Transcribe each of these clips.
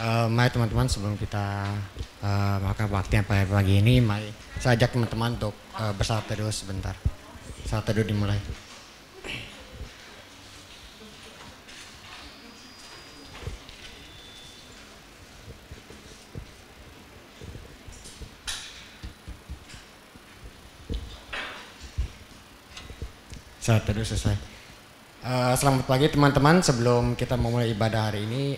Mari teman-teman sebelum kita melakukan waktu yang pagi ini, mari saya ajak teman-teman untuk bersalat teduh sebentar. Salat teduh dimulai. Salat teduh selesai. Selamat pagi teman-teman. Sebelum kita memulai ibadah hari ini,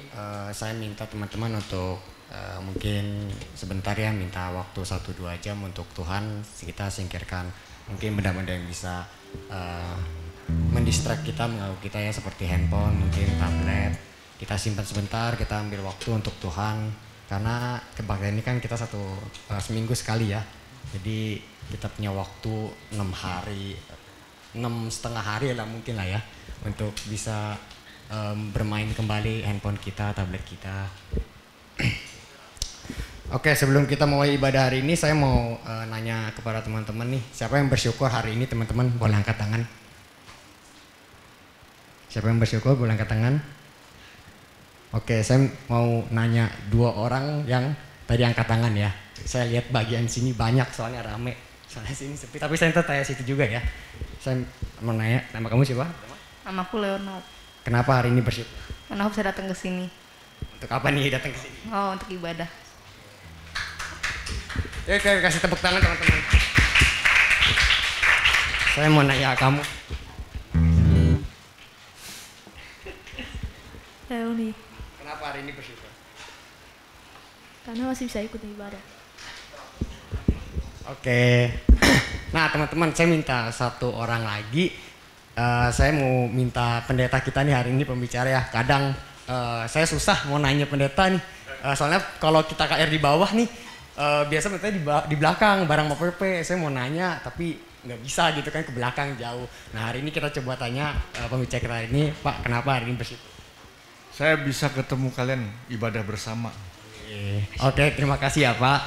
saya minta teman-teman untuk mungkin sebentar ya, minta waktu 1-2 jam untuk Tuhan. Kita singkirkan mungkin benda-benda yang bisa mendistract kita, mengganggu kita ya, seperti handphone, mungkin tablet. Kita simpan sebentar, kita ambil waktu untuk Tuhan. Karena kebaktian ini kan kita seminggu sekali ya. Jadi kita punya waktu 6,5 hari lah mungkin lah ya, untuk bisa bermain kembali handphone kita, tablet kita. Oke, sebelum kita mulai ibadah hari ini, saya mau nanya kepada teman-teman nih, siapa yang bersyukur hari ini? Teman-teman boleh angkat tangan. Siapa yang bersyukur boleh angkat tangan. Oke, saya mau nanya 2 orang yang tadi angkat tangan ya. Saya lihat bagian sini banyak, soalnya rame. Soalnya sini sepi, tapi saya tanya situ juga ya. Saya mau nanya, nama kamu siapa? Namaku Leonard. Kenapa hari ini bersyukur? Karena aku bisa datang ke sini. Untuk apa nih datang ke sini? Oh, untuk ibadah. Ya, kasih tepuk tangan teman-teman. Saya mau nanya kamu. Leoni, Kenapa hari ini bersyukur? karena masih bisa ikut ibadah. Oke. Nah teman-teman, saya minta 1 orang lagi. Saya mau minta pendeta kita nih hari ini pembicara ya. Kadang saya susah mau nanya pendeta nih. Soalnya kalau kita KR di bawah nih, biasa pendeta di belakang bareng mau PP. Saya mau nanya tapi nggak bisa gitu kan, ke belakang jauh. Nah hari ini kita coba tanya pembicara kita hari ini, Pak, kenapa hari ini bersyukur? Saya bisa ketemu kalian ibadah bersama. Oke, terima kasih ya Pak.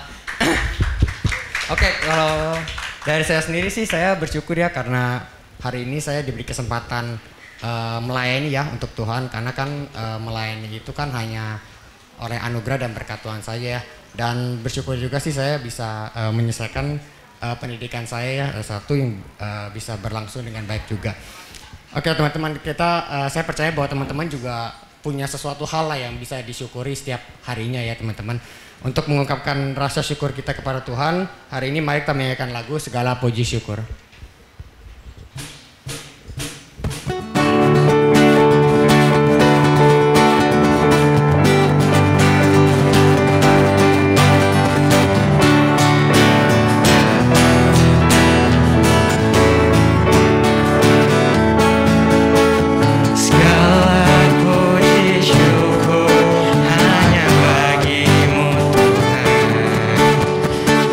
Oke, kalau dari saya sendiri sih saya bersyukur ya, karena hari ini saya diberi kesempatan melayani ya untuk Tuhan. Karena kan melayani itu kan hanya oleh anugerah dan berkat Tuhan saja ya. Dan bersyukur juga sih saya bisa menyelesaikan pendidikan saya ya, satu yang bisa berlangsung dengan baik juga. Oke teman-teman, saya percaya bahwa teman-teman juga punya sesuatu hal lah yang bisa disyukuri setiap harinya ya teman-teman. Untuk mengungkapkan rasa syukur kita kepada Tuhan, hari ini mari kita menyanyikan lagu Segala Puji Syukur.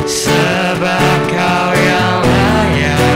Sebab Kau yang layak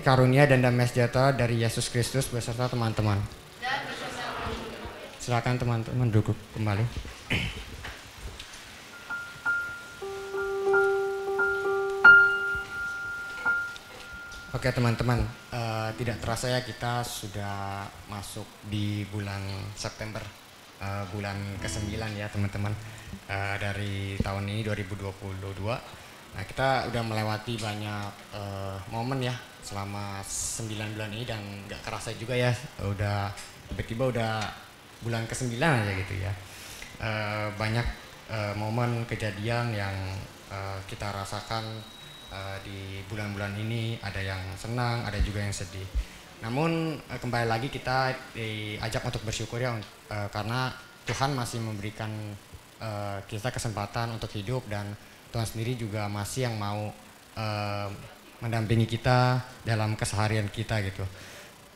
karunia dan damai sejahtera dari Yesus Kristus beserta teman-teman. Silakan teman-teman duduk kembali. Oke teman-teman, tidak terasa ya kita sudah masuk di bulan September, bulan ke-9 ya teman-teman, dari tahun ini 2022. Nah kita udah melewati banyak momen ya selama 9 bulan ini dan gak kerasa juga ya, udah tiba-tiba udah bulan ke-9 aja gitu ya. Banyak momen kejadian yang kita rasakan di bulan-bulan ini, ada yang senang, ada juga yang sedih. Namun kembali lagi kita diajak untuk bersyukur ya, karena Tuhan masih memberikan kita kesempatan untuk hidup dan Tuhan sendiri juga masih yang mau mendampingi kita dalam keseharian kita gitu.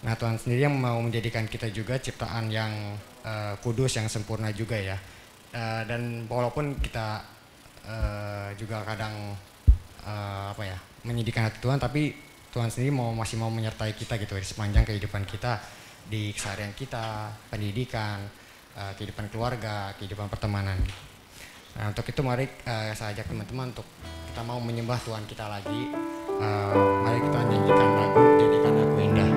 Nah Tuhan sendiri yang mau menjadikan kita juga ciptaan yang kudus, yang sempurna juga ya. Dan walaupun kita juga kadang menyedihkan hati Tuhan, tapi Tuhan sendiri masih mau menyertai kita gitu di sepanjang kehidupan kita, di keseharian kita, pendidikan, kehidupan keluarga, kehidupan pertemanan. Nah untuk itu mari saya ajak teman-teman untuk kita mau menyembah Tuhan kita lagi. Mari kita nyanyikan lagu Jadikan Aku Indah.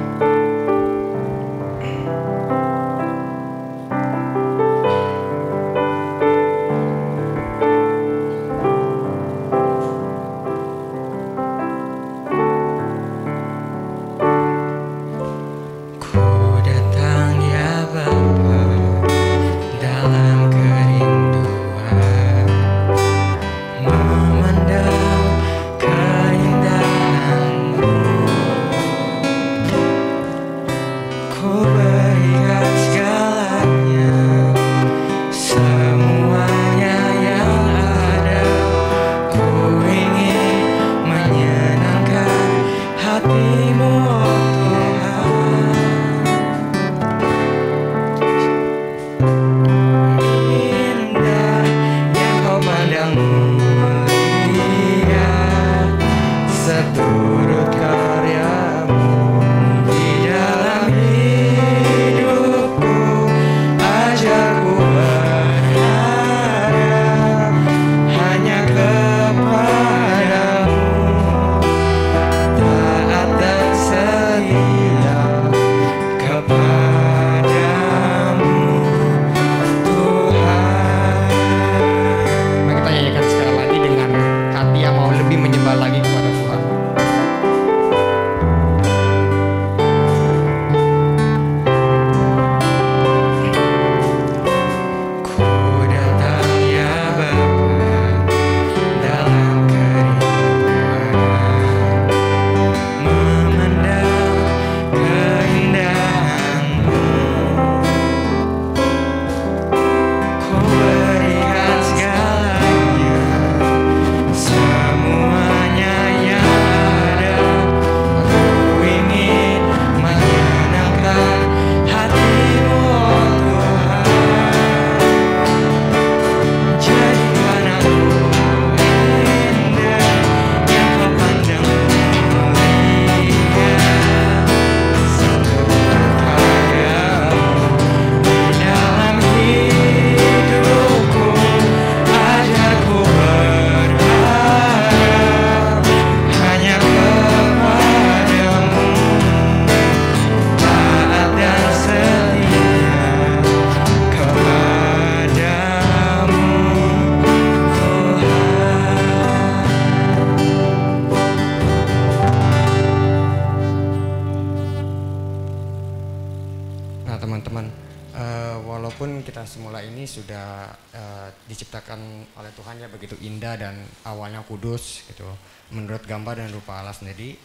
Diciptakan oleh Tuhan ya begitu indah dan awalnya kudus gitu menurut gambar dan rupa Allah sendiri.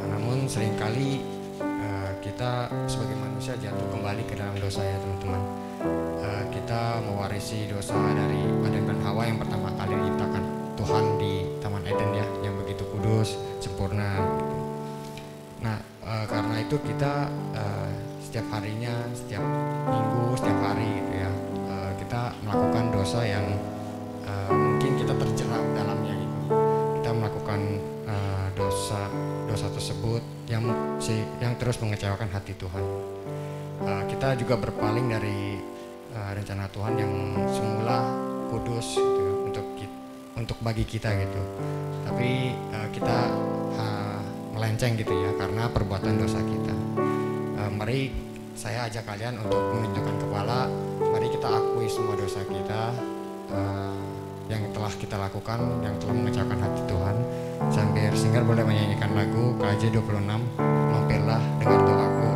Namun seringkali kita sebagai manusia jatuh kembali ke dalam dosa ya teman-teman. Kita mewarisi dosa dari Adam dan Hawa yang pertama kali diciptakan Tuhan di Taman Eden ya, yang begitu kudus, sempurna gitu. Nah karena itu kita setiap harinya, setiap minggu, setiap hari gitu ya, kita melakukan dosa yang mungkin kita terjerat dalamnya gitu. Kita melakukan dosa tersebut yang terus mengecewakan hati Tuhan. Kita juga berpaling dari rencana Tuhan yang semula kudus gitu, untuk bagi kita gitu. Tapi kita melenceng gitu ya karena perbuatan dosa kita. Mari saya ajak kalian untuk menundukkan kepala. Mari kita akui semua dosa kita yang telah kita lakukan, yang telah mengecewakan hati Tuhan. Sambil singer boleh menyanyikan lagu KJ 26, Mampirlah dengar doaku.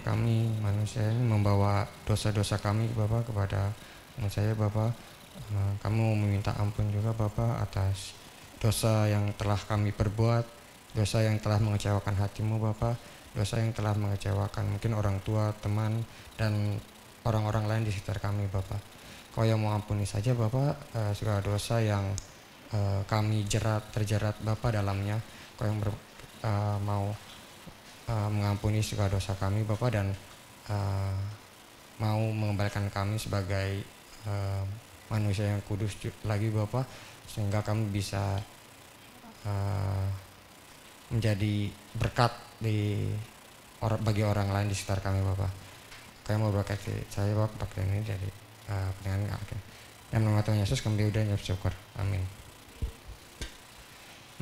Kami manusia ini membawa dosa-dosa kami Bapak kepada saya Bapak. Kamu meminta ampun juga Bapak atas dosa yang telah kami perbuat, dosa yang telah mengecewakan hatimu Bapak, dosa yang telah mengecewakan mungkin orang tua, teman, dan orang-orang lain di sekitar kami Bapak. Kau yang mau ampuni saja Bapak segala dosa yang kami terjerat Bapak dalamnya. Kau yang mau mengampuni segala dosa kami Bapak dan mau mengembalikan kami sebagai manusia yang kudus lagi Bapak, sehingga kami bisa menjadi berkat bagi orang lain di sekitar kami Bapak. Kami mau berkati saya Bapak pakai ini dari pertanyaan akhir. Dan nama Tuhan Yesus kami udah bersyukur. Amin.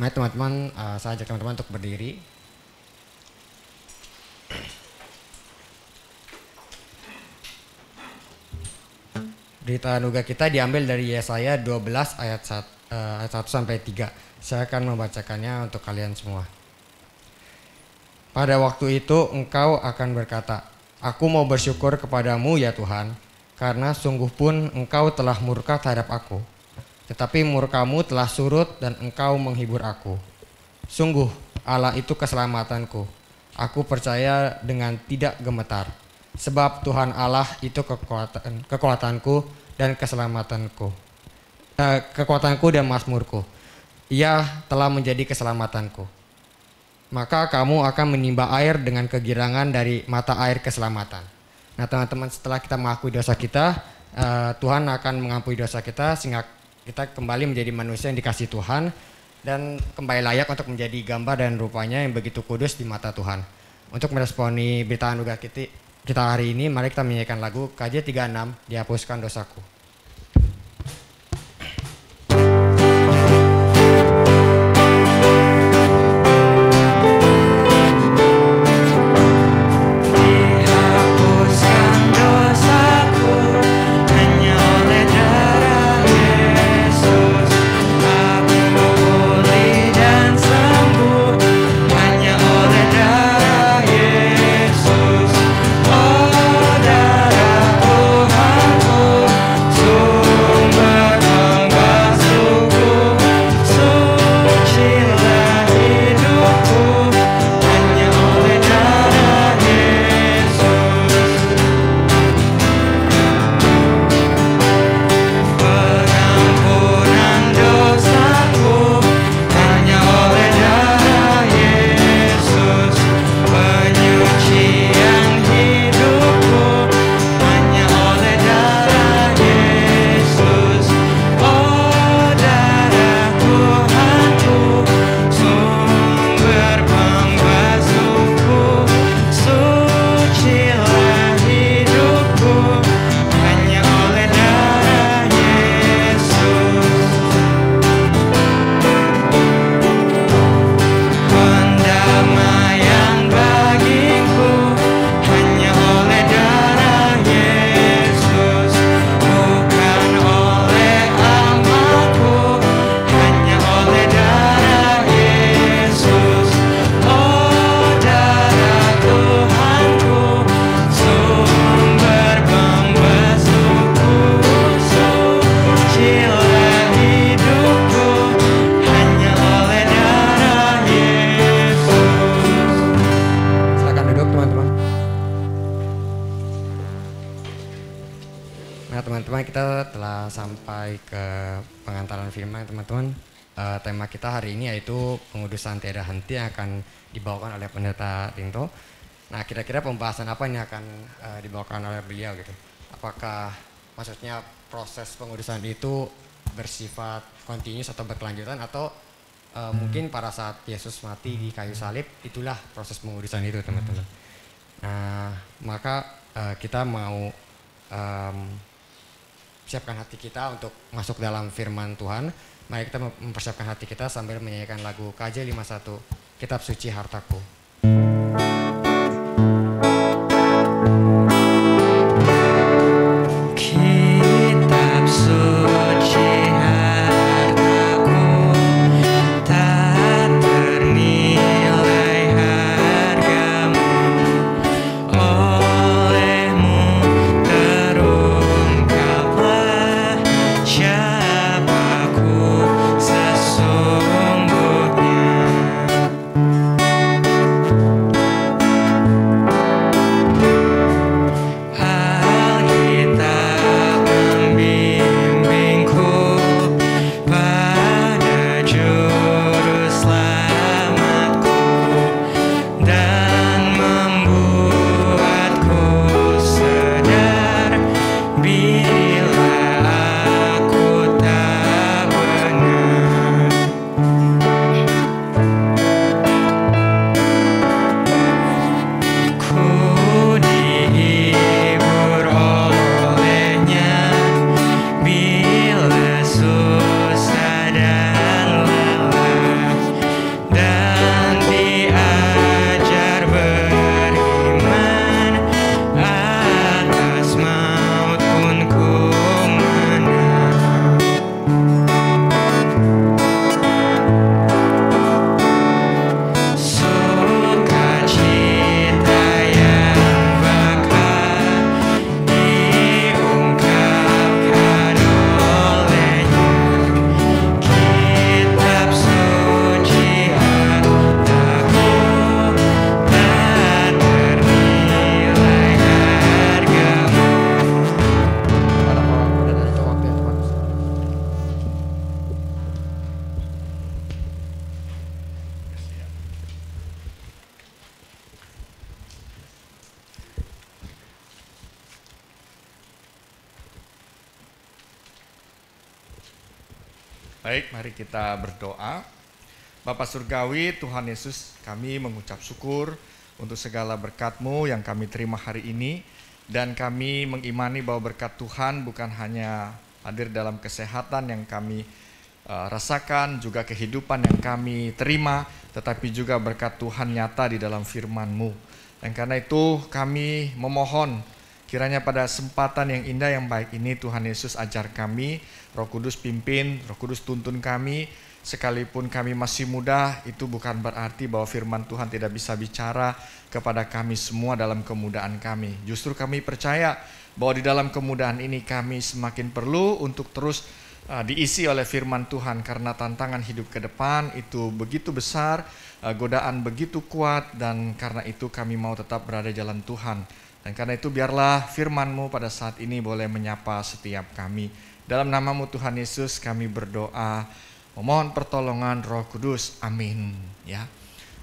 Mari teman-teman, saya ajak teman-teman untuk berdiri. Berita anugerah kita diambil dari Yesaya 12 ayat 1 sampai 3. Saya akan membacakannya untuk kalian semua. Pada waktu itu engkau akan berkata, aku mau bersyukur kepadamu ya Tuhan, karena sungguh pun engkau telah murka terhadap aku. Tetapi murkamu telah surut dan engkau menghibur aku. Sungguh Allah itu keselamatanku. Aku percaya dengan tidak gemetar. Sebab Tuhan Allah itu kekuatanku dan keselamatanku. Kekuatanku dan mazmurku. Ia telah menjadi keselamatanku. Maka kamu akan menimba air dengan kegirangan dari mata air keselamatan. Nah teman-teman, setelah kita mengakui dosa kita, Tuhan akan mengampuni dosa kita sehingga kita kembali menjadi manusia yang dikasihi Tuhan dan kembali layak untuk menjadi gambar dan rupanya yang begitu kudus di mata Tuhan. Untuk meresponi berita anugerah kita hari ini, mari kita menyanyikan lagu KJ 36, Dihapuskan Dosaku. teman-teman, kita telah sampai ke pengantaran firman teman-teman. Tema kita hari ini yaitu pengudusan tiada henti yang akan dibawakan oleh Pendeta Rinto. Nah, kira-kira pembahasan apa yang akan dibawakan oleh beliau gitu? Apakah maksudnya proses pengudusan itu bersifat kontinus atau berkelanjutan, atau mungkin pada saat Yesus mati di kayu salib itulah proses pengudusan itu teman-teman. Nah, maka kita mau siapkan hati kita untuk masuk dalam firman Tuhan. Mari kita mempersiapkan hati kita sambil menyanyikan lagu KJ 51, Kitab Suci Hartaku. Kitab suci hartaku, tak ternilai hargamu, olehmu terungkaplah siapaku sesungguhnya. Alkitab membimbingku pada juru selamatku dan membuatku sadar bila aku tak benar. Ku dihibur olehnya bila susah dan lelah, dan diajar beriman, atas maut pun ku menang. Sukacita yang bakal diungkapkan olehnya, kitab suci hartaku, tak ternilai hargamu. Udah ada waktu yang tepat. Baik, mari kita berdoa. Bapa Surgawi, Tuhan Yesus, kami mengucap syukur untuk segala berkat-Mu yang kami terima hari ini. Dan kami mengimani bahwa berkat Tuhan bukan hanya hadir dalam kesehatan yang kami rasakan, juga kehidupan yang kami terima, tetapi juga berkat Tuhan nyata di dalam firman-Mu. Dan karena itu kami memohon kiranya pada kesempatan yang indah yang baik ini Tuhan Yesus ajar kami, Roh Kudus pimpin, Roh Kudus tuntun kami. Sekalipun kami masih muda, itu bukan berarti bahwa firman Tuhan tidak bisa bicara kepada kami semua dalam kemudahan kami. Justru kami percaya bahwa di dalam kemudahan ini kami semakin perlu untuk terus diisi oleh firman Tuhan, karena tantangan hidup ke depan itu begitu besar, godaan begitu kuat, dan karena itu kami mau tetap berada di jalan Tuhan. Dan karena itu biarlah firman-Mu pada saat ini boleh menyapa setiap kami. Dalam nama-Mu Tuhan Yesus kami berdoa, memohon pertolongan Roh Kudus. Amin. Ya.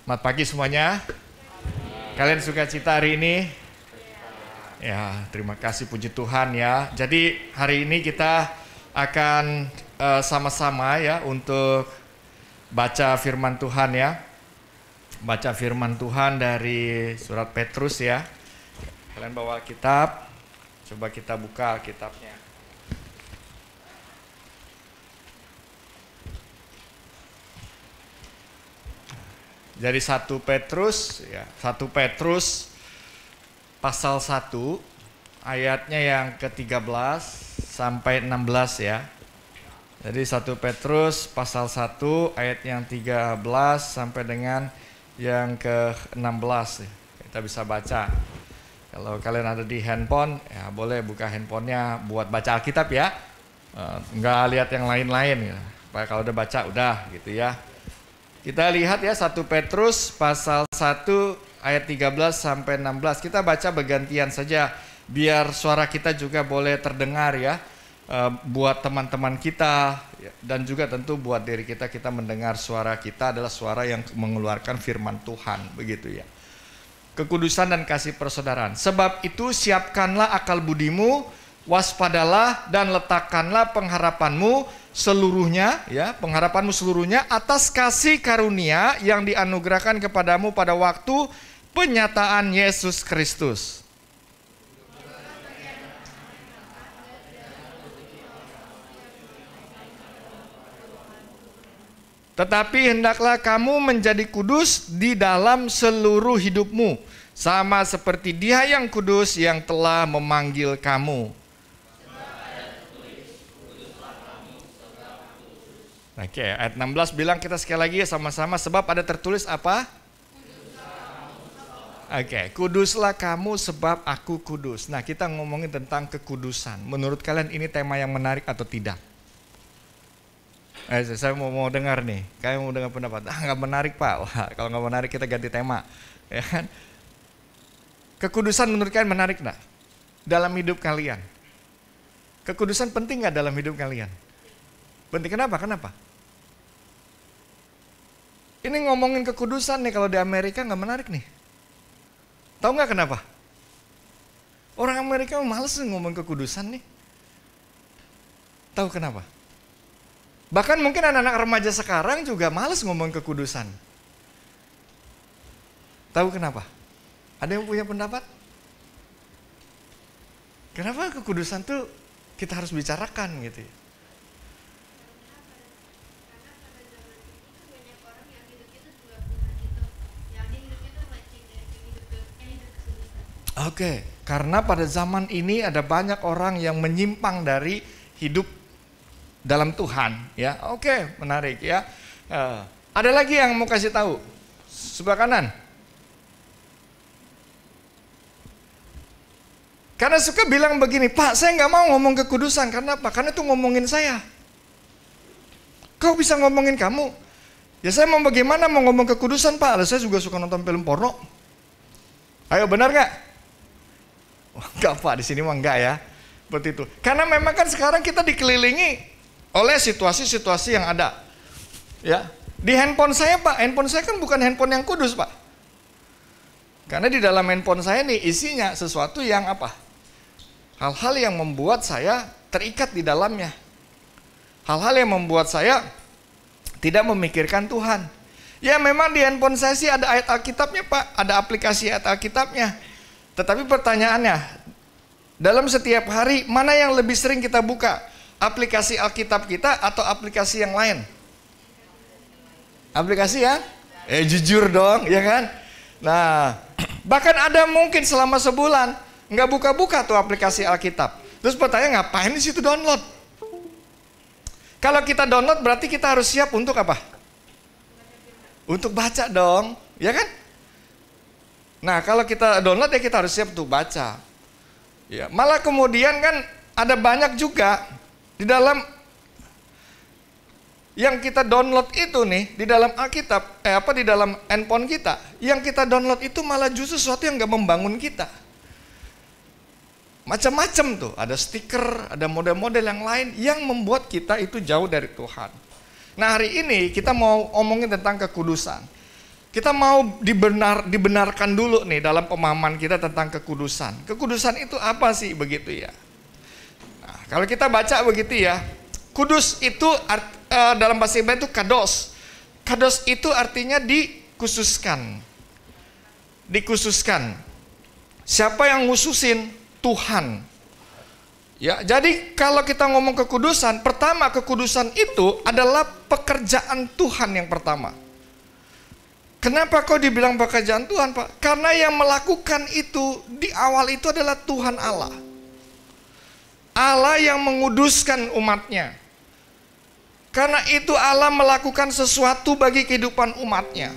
Selamat pagi semuanya. Kalian sukacita hari ini? Ya, terima kasih, puji Tuhan ya. Jadi hari ini kita akan sama-sama ya untuk baca firman Tuhan ya. Baca firman Tuhan dari surat Petrus ya. Kalian bawa kitab, coba kita buka kitabnya. Dari 1 Petrus ya, 1 Petrus pasal 1 ayatnya yang ke-13 sampai 16 ya. Jadi 1 Petrus pasal 1 ayat yang 13 sampai dengan yang ke-16 ya. Kita bisa baca. Kalau kalian ada di handphone ya boleh buka handphonenya buat baca Alkitab ya. Enggak lihat yang lain-lain ya. Kalau udah baca udah gitu ya. Kita lihat ya 1 Petrus pasal 1 ayat 13 sampai 16. Kita baca bergantian saja biar suara kita juga boleh terdengar ya. buat teman-teman kita dan juga tentu buat diri kita, kita mendengar suara kita adalah suara yang mengeluarkan firman Tuhan, begitu ya. Kekudusan dan kasih persaudaraan. Sebab itu siapkanlah akal budimu, waspadalah dan letakkanlah pengharapanmu seluruhnya, ya, pengharapanmu seluruhnya atas kasih karunia yang dianugerahkan kepadamu pada waktu penyataan Yesus Kristus. Tetapi hendaklah kamu menjadi kudus di dalam seluruh hidupmu, sama seperti Dia yang kudus yang telah memanggil kamu. Oke, ayat 16 bilang kita sekali lagi ya sama-sama, sebab ada tertulis apa? Oke, kuduslah kamu sebab aku kudus. Nah, kita ngomongin tentang kekudusan. Menurut kalian ini tema yang menarik atau tidak? Saya mau dengar nih, kalian mau dengar pendapat. Nggak menarik Pak. Wah, kalau nggak menarik kita ganti tema, ya kan? Kekudusan menurut kalian menarik nggak dalam hidup kalian? Kekudusan penting nggak dalam hidup kalian? Penting. Kenapa? Ini ngomongin kekudusan nih, kalau di Amerika nggak menarik nih. Tahu nggak kenapa? Orang Amerika males ngomong kekudusan nih. Tahu kenapa? Bahkan mungkin anak-anak remaja sekarang juga males ngomong kekudusan. Tahu kenapa? Ada yang punya pendapat? Kenapa kekudusan tuh kita harus bicarakan gitu ya? Oke, karena pada zaman ini ada banyak orang yang menyimpang dari hidup dalam Tuhan, ya. Oke, menarik ya. Ada lagi yang mau kasih tahu sebelah kanan. Karena suka bilang begini, Pak, saya nggak mau ngomong kekudusan. Karena apa? Karena itu ngomongin saya. Kau bisa ngomongin kamu? Ya saya mau bagaimana mau ngomong kekudusan, Pak? Saya juga suka nonton film porno. Ayo, benar nggak? Oh, enggak Pak, di sini mah enggak ya. Seperti itu. Karena memang kan sekarang kita dikelilingi oleh situasi-situasi yang ada. Ya, di handphone saya Pak, handphone saya kan bukan handphone yang kudus Pak. Karena di dalam handphone saya nih isinya sesuatu yang apa? Hal-hal yang membuat saya terikat di dalamnya. Hal-hal yang membuat saya tidak memikirkan Tuhan. Ya memang di handphone saya sih ada ayat Alkitabnya Pak, ada aplikasi ayat Alkitabnya. Tetapi pertanyaannya, dalam setiap hari mana yang lebih sering kita buka? Aplikasi Alkitab kita atau aplikasi yang lain? Aplikasi ya? Jujur dong, ya kan? Nah, bahkan ada mungkin selama sebulan nggak buka-buka tuh aplikasi Alkitab. Terus pertanyaan, ngapain di situ download? Kalau kita download berarti kita harus siap untuk apa? Untuk baca dong, ya kan? Nah, kalau kita download ya kita harus siap untuk baca. Ya, malah kemudian kan ada banyak juga di dalam yang kita download itu nih di dalam Alkitab, di dalam handphone kita, yang kita download itu malah justru sesuatu yang nggak membangun kita. Macam-macam tuh, ada stiker, ada model-model yang lain yang membuat kita itu jauh dari Tuhan. Nah hari ini kita mau omongin tentang kekudusan. Kita mau dibenarkan dulu nih dalam pemahaman kita tentang kekudusan. Kekudusan itu apa sih begitu ya? Nah, kalau kita baca begitu ya, kudus itu dalam bahasa Ibrani itu kados. Kados itu artinya dikhususkan. Dikhususkan. Siapa yang ngususin? Tuhan. Ya, jadi kalau kita ngomong kekudusan, pertama kekudusan itu adalah pekerjaan Tuhan yang pertama. Kenapa kok dibilang pekerjaan Tuhan, Pak? Karena yang melakukan itu di awal itu adalah Tuhan Allah. Allah yang menguduskan umatnya. Karena itu Allah melakukan sesuatu bagi kehidupan umatnya.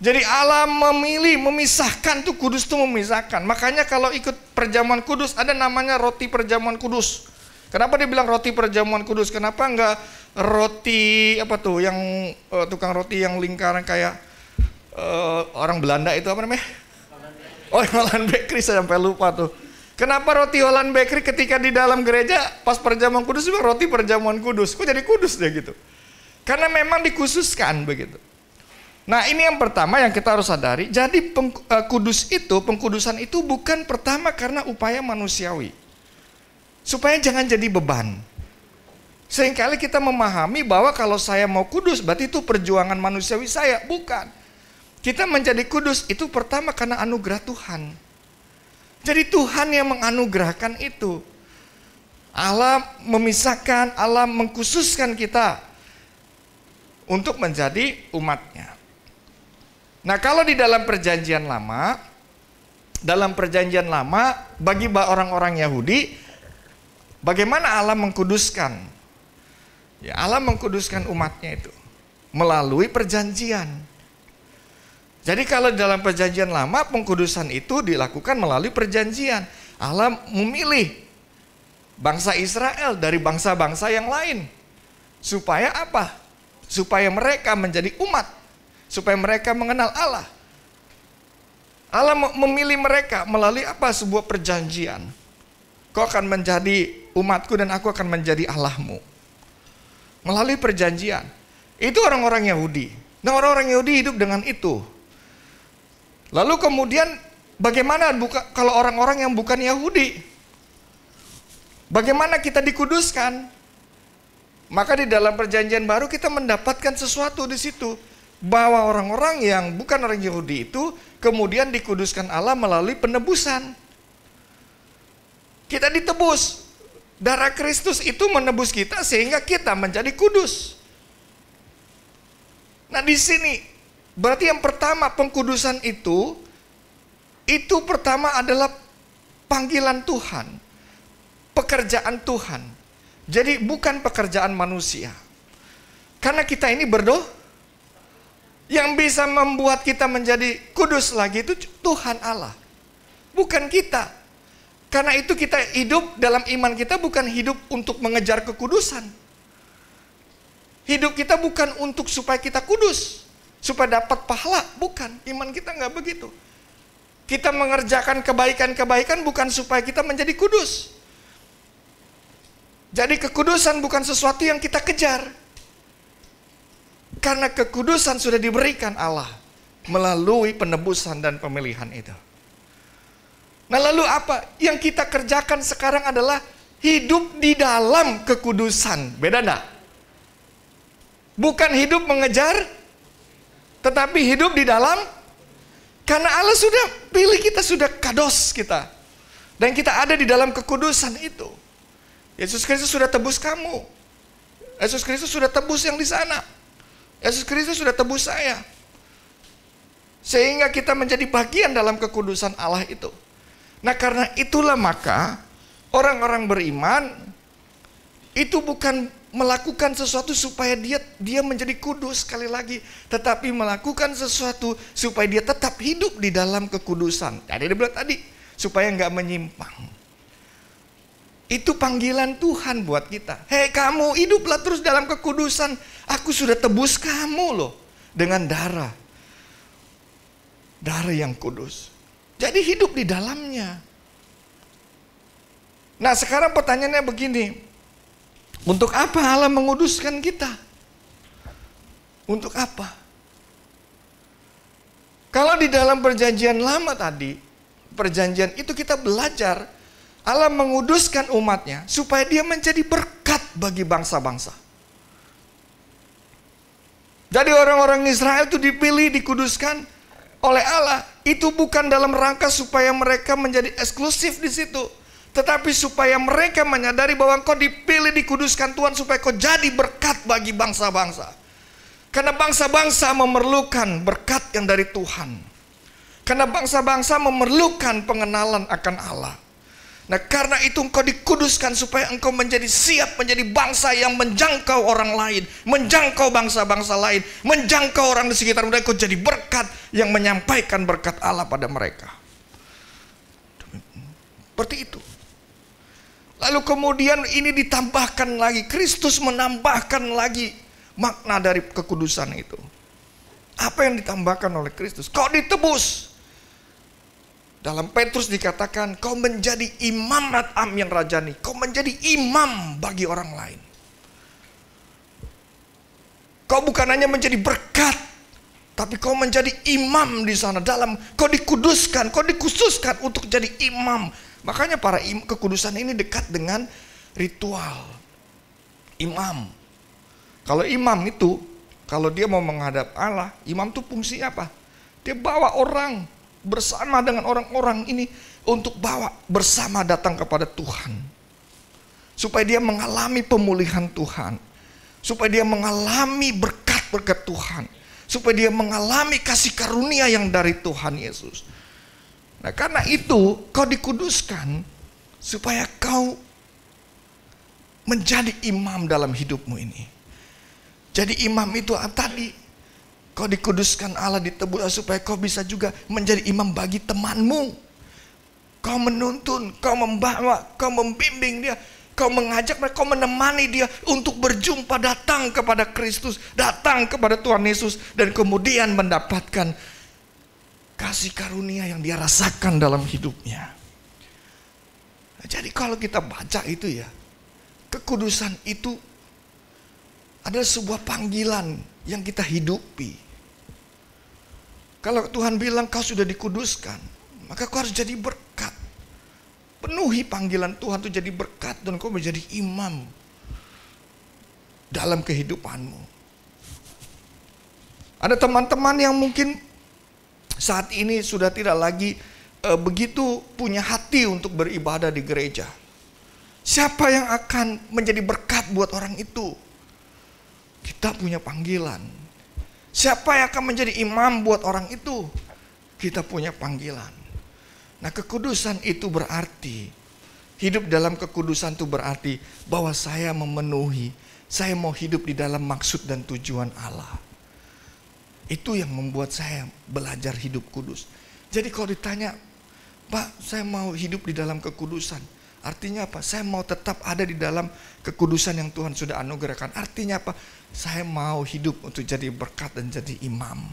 Jadi Allah memilih, memisahkan tuh, kudus tuh memisahkan. Makanya kalau ikut perjamuan kudus ada namanya roti perjamuan kudus. Kenapa dibilang roti perjamuan kudus? Kenapa enggak roti apa tuh yang tukang roti yang lingkaran kayak orang Belanda itu apa namanya? Oh, Holland Bakery, saya sampai lupa tuh. Kenapa roti Holland Bakery ketika di dalam gereja pas perjamuan kudus bilang roti perjamuan kudus? Kok jadi kudus dia gitu? Karena memang dikhususkan begitu. Nah ini yang pertama yang kita harus sadari. Jadi pengkudusan itu bukan pertama karena upaya manusiawi. Supaya jangan jadi beban. Seringkali kita memahami bahwa kalau saya mau kudus berarti itu perjuangan manusiawi saya. Bukan. Kita menjadi kudus itu pertama karena anugerah Tuhan. Jadi Tuhan yang menganugerahkan itu. Allah memisahkan, Allah mengkhususkan kita untuk menjadi umatnya. Nah kalau di dalam perjanjian lama bagi orang-orang Yahudi, bagaimana Allah mengkuduskan? Ya, Allah mengkuduskan umatnya itu melalui perjanjian. Jadi kalau dalam perjanjian lama pengkudusan itu dilakukan melalui perjanjian. Allah memilih bangsa Israel dari bangsa-bangsa yang lain. Supaya apa? Supaya mereka menjadi umat. Supaya mereka mengenal Allah. Allah memilih mereka melalui apa? Sebuah perjanjian. Kau akan menjadi umatku dan aku akan menjadi Allahmu. Melalui perjanjian. Itu orang-orang Yahudi. Nah orang-orang Yahudi hidup dengan itu. Lalu kemudian bagaimana kalau orang-orang yang bukan Yahudi? Bagaimana kita dikuduskan? Maka di dalam perjanjian baru kita mendapatkan sesuatu di situ. Bahwa orang-orang yang bukan orang Yahudi itu kemudian dikuduskan Allah melalui penebusan. Kita ditebus. Darah Kristus itu menebus kita sehingga kita menjadi kudus. Nah di sini berarti yang pertama pengkudusan itu pertama adalah panggilan Tuhan, pekerjaan Tuhan. Jadi bukan pekerjaan manusia. Karena kita ini berdoa, yang bisa membuat kita menjadi kudus lagi itu Tuhan Allah, bukan kita. Karena itu kita hidup dalam iman kita bukan hidup untuk mengejar kekudusan. Hidup kita bukan untuk supaya kita kudus, supaya dapat pahala, bukan. Iman kita nggak begitu. Kita mengerjakan kebaikan-kebaikan bukan supaya kita menjadi kudus. Jadi kekudusan bukan sesuatu yang kita kejar. Karena kekudusan sudah diberikan Allah melalui penebusan dan pemilihan itu. Nah lalu apa? Yang kita kerjakan sekarang adalah hidup di dalam kekudusan. Beda enggak? Bukan hidup mengejar, tetapi hidup di dalam. Karena Allah sudah pilih kita, sudah kados kita. Dan kita ada di dalam kekudusan itu. Yesus Kristus sudah tebus kamu. Yesus Kristus sudah tebus yang di sana. Yesus Kristus sudah tebus saya. Sehingga kita menjadi bagian dalam kekudusan Allah itu. Nah karena itulah maka orang-orang beriman itu bukan melakukan sesuatu supaya dia menjadi kudus sekali lagi, tetapi melakukan sesuatu supaya dia tetap hidup di dalam kekudusan. Jadi dia bilang tadi supaya nggak menyimpang. Itu panggilan Tuhan buat kita. Hei kamu hiduplah terus dalam kekudusan. Aku sudah tebus kamu loh dengan darah yang kudus. Jadi hidup di dalamnya. Nah sekarang pertanyaannya begini. Untuk apa Allah menguduskan kita? Untuk apa? Kalau di dalam perjanjian lama tadi, perjanjian itu kita belajar Allah menguduskan umatnya supaya dia menjadi berkat bagi bangsa-bangsa. Jadi orang-orang Israel itu dipilih, dikuduskan oleh Allah. Itu bukan dalam rangka supaya mereka menjadi eksklusif di situ, tetapi supaya mereka menyadari bahwa engkau dipilih, dikuduskan Tuhan supaya kau jadi berkat bagi bangsa-bangsa. Karena bangsa-bangsa memerlukan berkat yang dari Tuhan. Karena bangsa-bangsa memerlukan pengenalan akan Allah. Nah karena itu engkau dikuduskan supaya engkau menjadi siap menjadi bangsa yang menjangkau orang lain, menjangkau bangsa-bangsa lain, menjangkau orang di sekitar mereka. Engkau jadi berkat yang menyampaikan berkat Allah pada mereka. Seperti itu. Lalu kemudian ini ditambahkan lagi, Kristus menambahkan lagi makna dari kekudusan itu. Apa yang ditambahkan oleh Kristus? Kau ditebus. Dalam Petrus dikatakan, kau menjadi imam Am yang rajani. Kau menjadi imam bagi orang lain. Kau bukan hanya menjadi berkat, tapi kau menjadi imam di sana. Kau dikuduskan, kau dikhususkan untuk jadi imam. Makanya para kekudusan ini dekat dengan ritual. Imam. Kalau imam itu, kalau dia mau menghadap Allah, imam itu fungsi apa? Dia bawa orang bersama dengan orang-orang ini untuk bawa bersama datang kepada Tuhan. Supaya dia mengalami pemulihan Tuhan. Supaya dia mengalami berkat-berkat Tuhan. Supaya dia mengalami kasih karunia yang dari Tuhan Yesus. Nah, karena itu kau dikuduskan supaya kau menjadi imam dalam hidupmu ini. Jadi imam itu tadi, kau dikuduskan Allah, ditebus supaya kau bisa juga menjadi imam bagi temanmu. Kau menuntun, kau membawa, kau membimbing dia, kau mengajak mereka, kau menemani dia untuk berjumpa, datang kepada Kristus, datang kepada Tuhan Yesus, dan kemudian mendapatkan kasih karunia yang dia rasakan dalam hidupnya. Nah, jadi kalau kita baca itu ya, kekudusan itu adalah sebuah panggilan yang kita hidupi. Kalau Tuhan bilang kau sudah dikuduskan, maka kau harus jadi berkat. Penuhi panggilan Tuhan itu jadi berkat dan kau menjadi imam dalam kehidupanmu. Ada teman-teman yang mungkin saat ini sudah tidak lagi begitu punya hati untuk beribadah di gereja. Siapa yang akan menjadi berkat buat orang itu? Kita punya panggilan. Siapa yang akan menjadi imam buat orang itu? Kita punya panggilan. Nah, kekudusan itu berarti, hidup dalam kekudusan itu berarti bahwa saya memenuhi, saya mau hidup di dalam maksud dan tujuan Allah. Itu yang membuat saya belajar hidup kudus. Jadi kalau ditanya, Pak, saya mau hidup di dalam kekudusan. Artinya apa? Saya mau tetap ada di dalam kekudusan yang Tuhan sudah anugerahkan. Artinya apa? Saya mau hidup untuk jadi berkat dan jadi imam.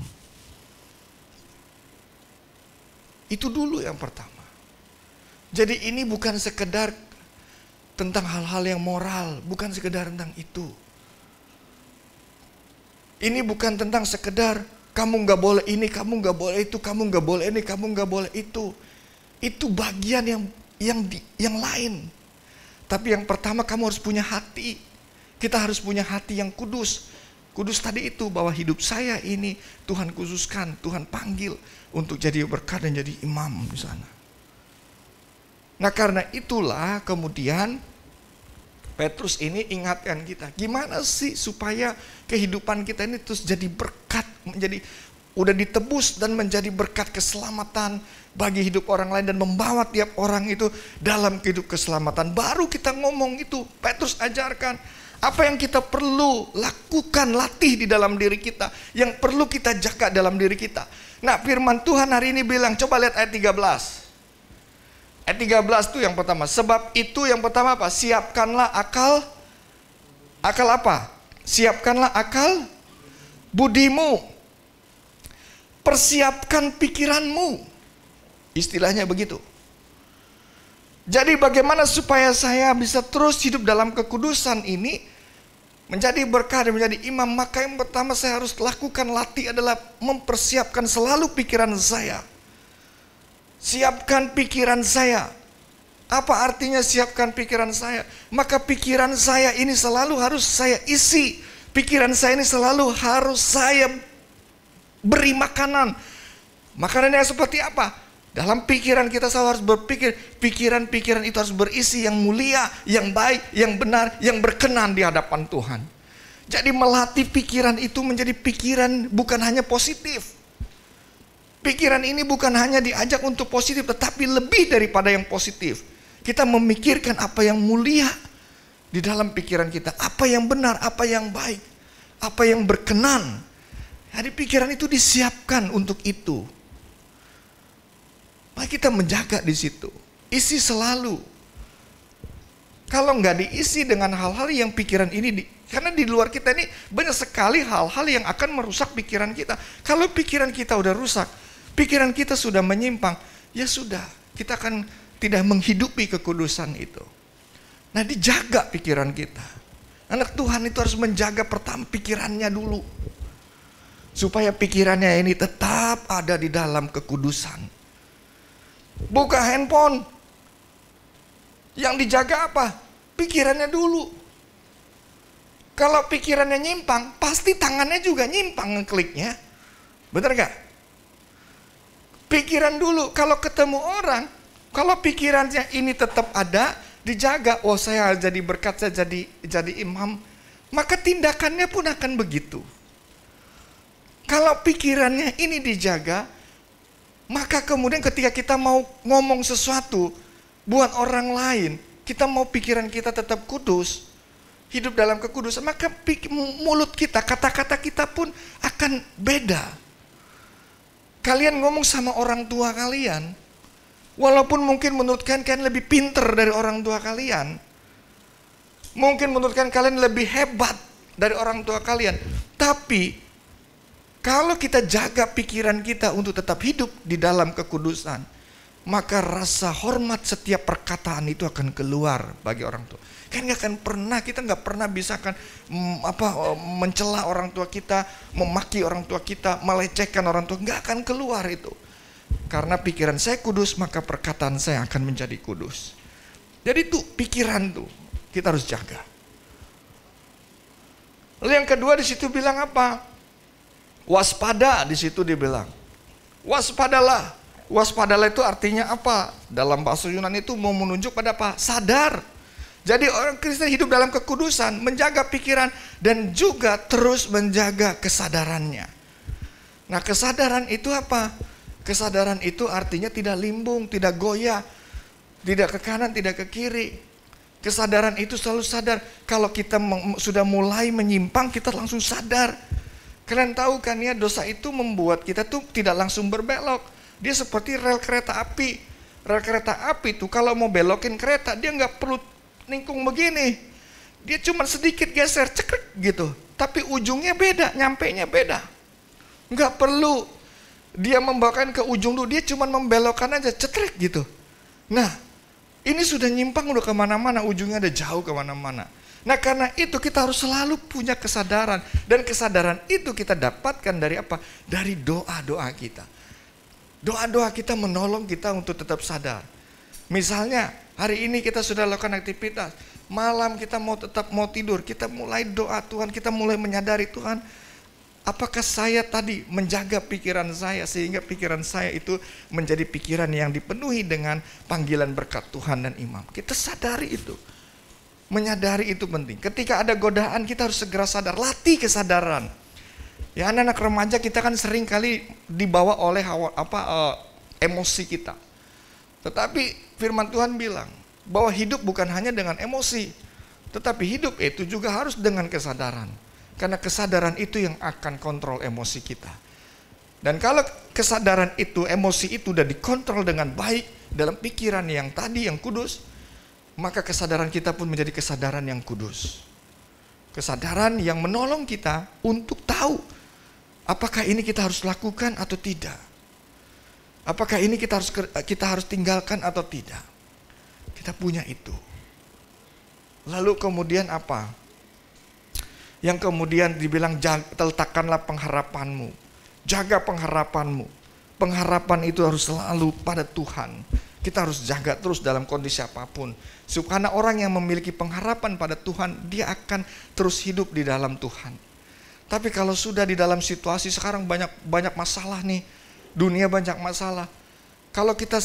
Itu dulu yang pertama. Jadi ini bukan sekedar tentang hal-hal yang moral, bukan sekedar tentang itu. Ini bukan tentang sekedar kamu nggak boleh ini, kamu nggak boleh itu, kamu nggak boleh ini, kamu nggak boleh itu. Itu bagian yang lain. Tapi yang pertama kamu harus punya hati. Kita harus punya hati yang kudus. Kudus tadi itu bahwa hidup saya ini Tuhan khususkan, Tuhan panggil untuk jadi berkat dan jadi imam di sana. Nah, karena itulah kemudian Petrus ini ingatkan kita, gimana sih supaya kehidupan kita ini terus jadi berkat, menjadi udah ditebus dan menjadi berkat keselamatan bagi hidup orang lain dan membawa tiap orang itu dalam hidup keselamatan. Baru kita ngomong itu, Petrus ajarkan apa yang kita perlu lakukan, latih di dalam diri kita, yang perlu kita jaga dalam diri kita. Nah, firman Tuhan hari ini bilang, coba lihat ayat 13. Ayat 13 itu yang pertama. Sebab itu yang pertama apa? Siapkanlah akal. Akal apa? Siapkanlah akal budimu. Persiapkan pikiranmu. Istilahnya begitu. Jadi bagaimana supaya saya bisa terus hidup dalam kekudusan ini, menjadi berkah dan menjadi imam? Maka yang pertama saya harus lakukan, latih adalah mempersiapkan selalu pikiran saya. Siapkan pikiran saya. Apa artinya siapkan pikiran saya? Maka pikiran saya ini selalu harus saya isi. Pikiran saya ini selalu harus saya beri makanan. Makanannya seperti apa? Dalam pikiran kita selalu harus berpikir. Pikiran-pikiran itu harus berisi yang mulia, yang baik, yang benar, yang berkenan di hadapan Tuhan. Jadi melatih pikiran itu menjadi pikiran bukan hanya positif. Pikiran ini bukan hanya diajak untuk positif, tetapi lebih daripada yang positif. Kita memikirkan apa yang mulia di dalam pikiran kita. Apa yang benar, apa yang baik, apa yang berkenan. Jadi pikiran itu disiapkan untuk itu. Maka kita menjaga di situ. Isi selalu. Kalau nggak diisi dengan hal-hal yang pikiran ini, karena di luar kita ini banyak sekali hal-hal yang akan merusak pikiran kita. Kalau pikiran kita udah rusak, pikiran kita sudah menyimpang, ya sudah, kita akan tidak menghidupi kekudusan itu. Nah, dijaga pikiran kita. Anak Tuhan itu harus menjaga pertama pikirannya dulu. Supaya pikirannya ini tetap ada di dalam kekudusan. Buka handphone. Yang dijaga apa? Pikirannya dulu. Kalau pikirannya nyimpang, pasti tangannya juga nyimpang ngekliknya. Bener gak? Pikiran dulu, kalau ketemu orang, kalau pikirannya ini tetap ada, dijaga, oh saya jadi berkat, saya jadi imam, maka tindakannya pun akan begitu. Kalau pikirannya ini dijaga, maka kemudian ketika kita mau ngomong sesuatu buat orang lain, kita mau pikiran kita tetap kudus, hidup dalam kekudusan, maka mulut kita, kata-kata kita pun akan beda. Kalian ngomong sama orang tua kalian, walaupun mungkin menurut kalian lebih pinter dari orang tua kalian, mungkin menurut kalian lebih hebat dari orang tua kalian, tapi kalau kita jaga pikiran kita untuk tetap hidup di dalam kekudusan, maka rasa hormat setiap perkataan itu akan keluar bagi orang tua. Kan kita nggak pernah bisa mencela orang tua kita, memaki orang tua kita, melecehkan orang tua, nggak akan keluar itu. Karena pikiran saya kudus, maka perkataan saya akan menjadi kudus. Jadi tuh pikiran tuh kita harus jaga. Lalu yang kedua di situ bilang apa? Waspada, di situ dia bilang. Waspadalah. Waspadalah itu artinya apa? Dalam bahasa Yunani itu mau menunjuk pada apa? Sadar. Jadi orang Kristen hidup dalam kekudusan, menjaga pikiran dan juga terus menjaga kesadarannya. Nah, kesadaran itu apa? Kesadaran itu artinya tidak limbung, tidak goyah, tidak ke kanan, tidak ke kiri. Kesadaran itu selalu sadar. Kalau kita sudah mulai menyimpang, kita langsung sadar. Kalian tahu kan ya, dosa itu membuat kita tuh tidak langsung berbelok. Dia seperti rel kereta api. Rel kereta api tuh kalau mau belokin kereta, dia nggak perlu ningkung begini. Dia cuma sedikit geser, cekrek gitu. Tapi ujungnya beda, nyampenya beda. Nggak perlu dia membawakan ke ujung dulu, dia cuma membelokkan aja, cetrek gitu. Nah, ini sudah nyimpang udah kemana-mana, ujungnya ada jauh kemana-mana. Nah, karena itu kita harus selalu punya kesadaran. Dan kesadaran itu kita dapatkan dari apa? Dari doa-doa kita. Doa-doa kita menolong kita untuk tetap sadar. Misalnya, hari ini kita sudah lakukan aktivitas, malam kita tetap mau tidur, kita mulai doa Tuhan, kita mulai menyadari Tuhan, apakah saya tadi menjaga pikiran saya sehingga pikiran saya itu menjadi pikiran yang dipenuhi dengan panggilan berkat Tuhan dan imam. Kita sadari itu. Menyadari itu penting. Ketika ada godaan kita harus segera sadar, latih kesadaran. Ya, anak-anak remaja kita kan sering kali dibawa oleh emosi kita. Tetapi firman Tuhan bilang bahwa hidup bukan hanya dengan emosi, tetapi hidup itu juga harus dengan kesadaran. Karena kesadaran itu yang akan kontrol emosi kita. Dan kalau kesadaran itu, emosi itu sudah dikontrol dengan baik dalam pikiran yang tadi yang kudus, maka kesadaran kita pun menjadi kesadaran yang kudus. Kesadaran yang menolong kita untuk tahu apakah ini kita harus lakukan atau tidak. Apakah ini kita harus tinggalkan atau tidak? Kita punya itu. Lalu kemudian apa? Yang kemudian dibilang letakkanlah pengharapanmu. Jaga pengharapanmu. Pengharapan itu harus selalu pada Tuhan. Kita harus jaga terus dalam kondisi apapun. Karena orang yang memiliki pengharapan pada Tuhan, dia akan terus hidup di dalam Tuhan. Tapi kalau sudah di dalam situasi sekarang banyak masalah nih. Dunia banyak masalah. Kalau kita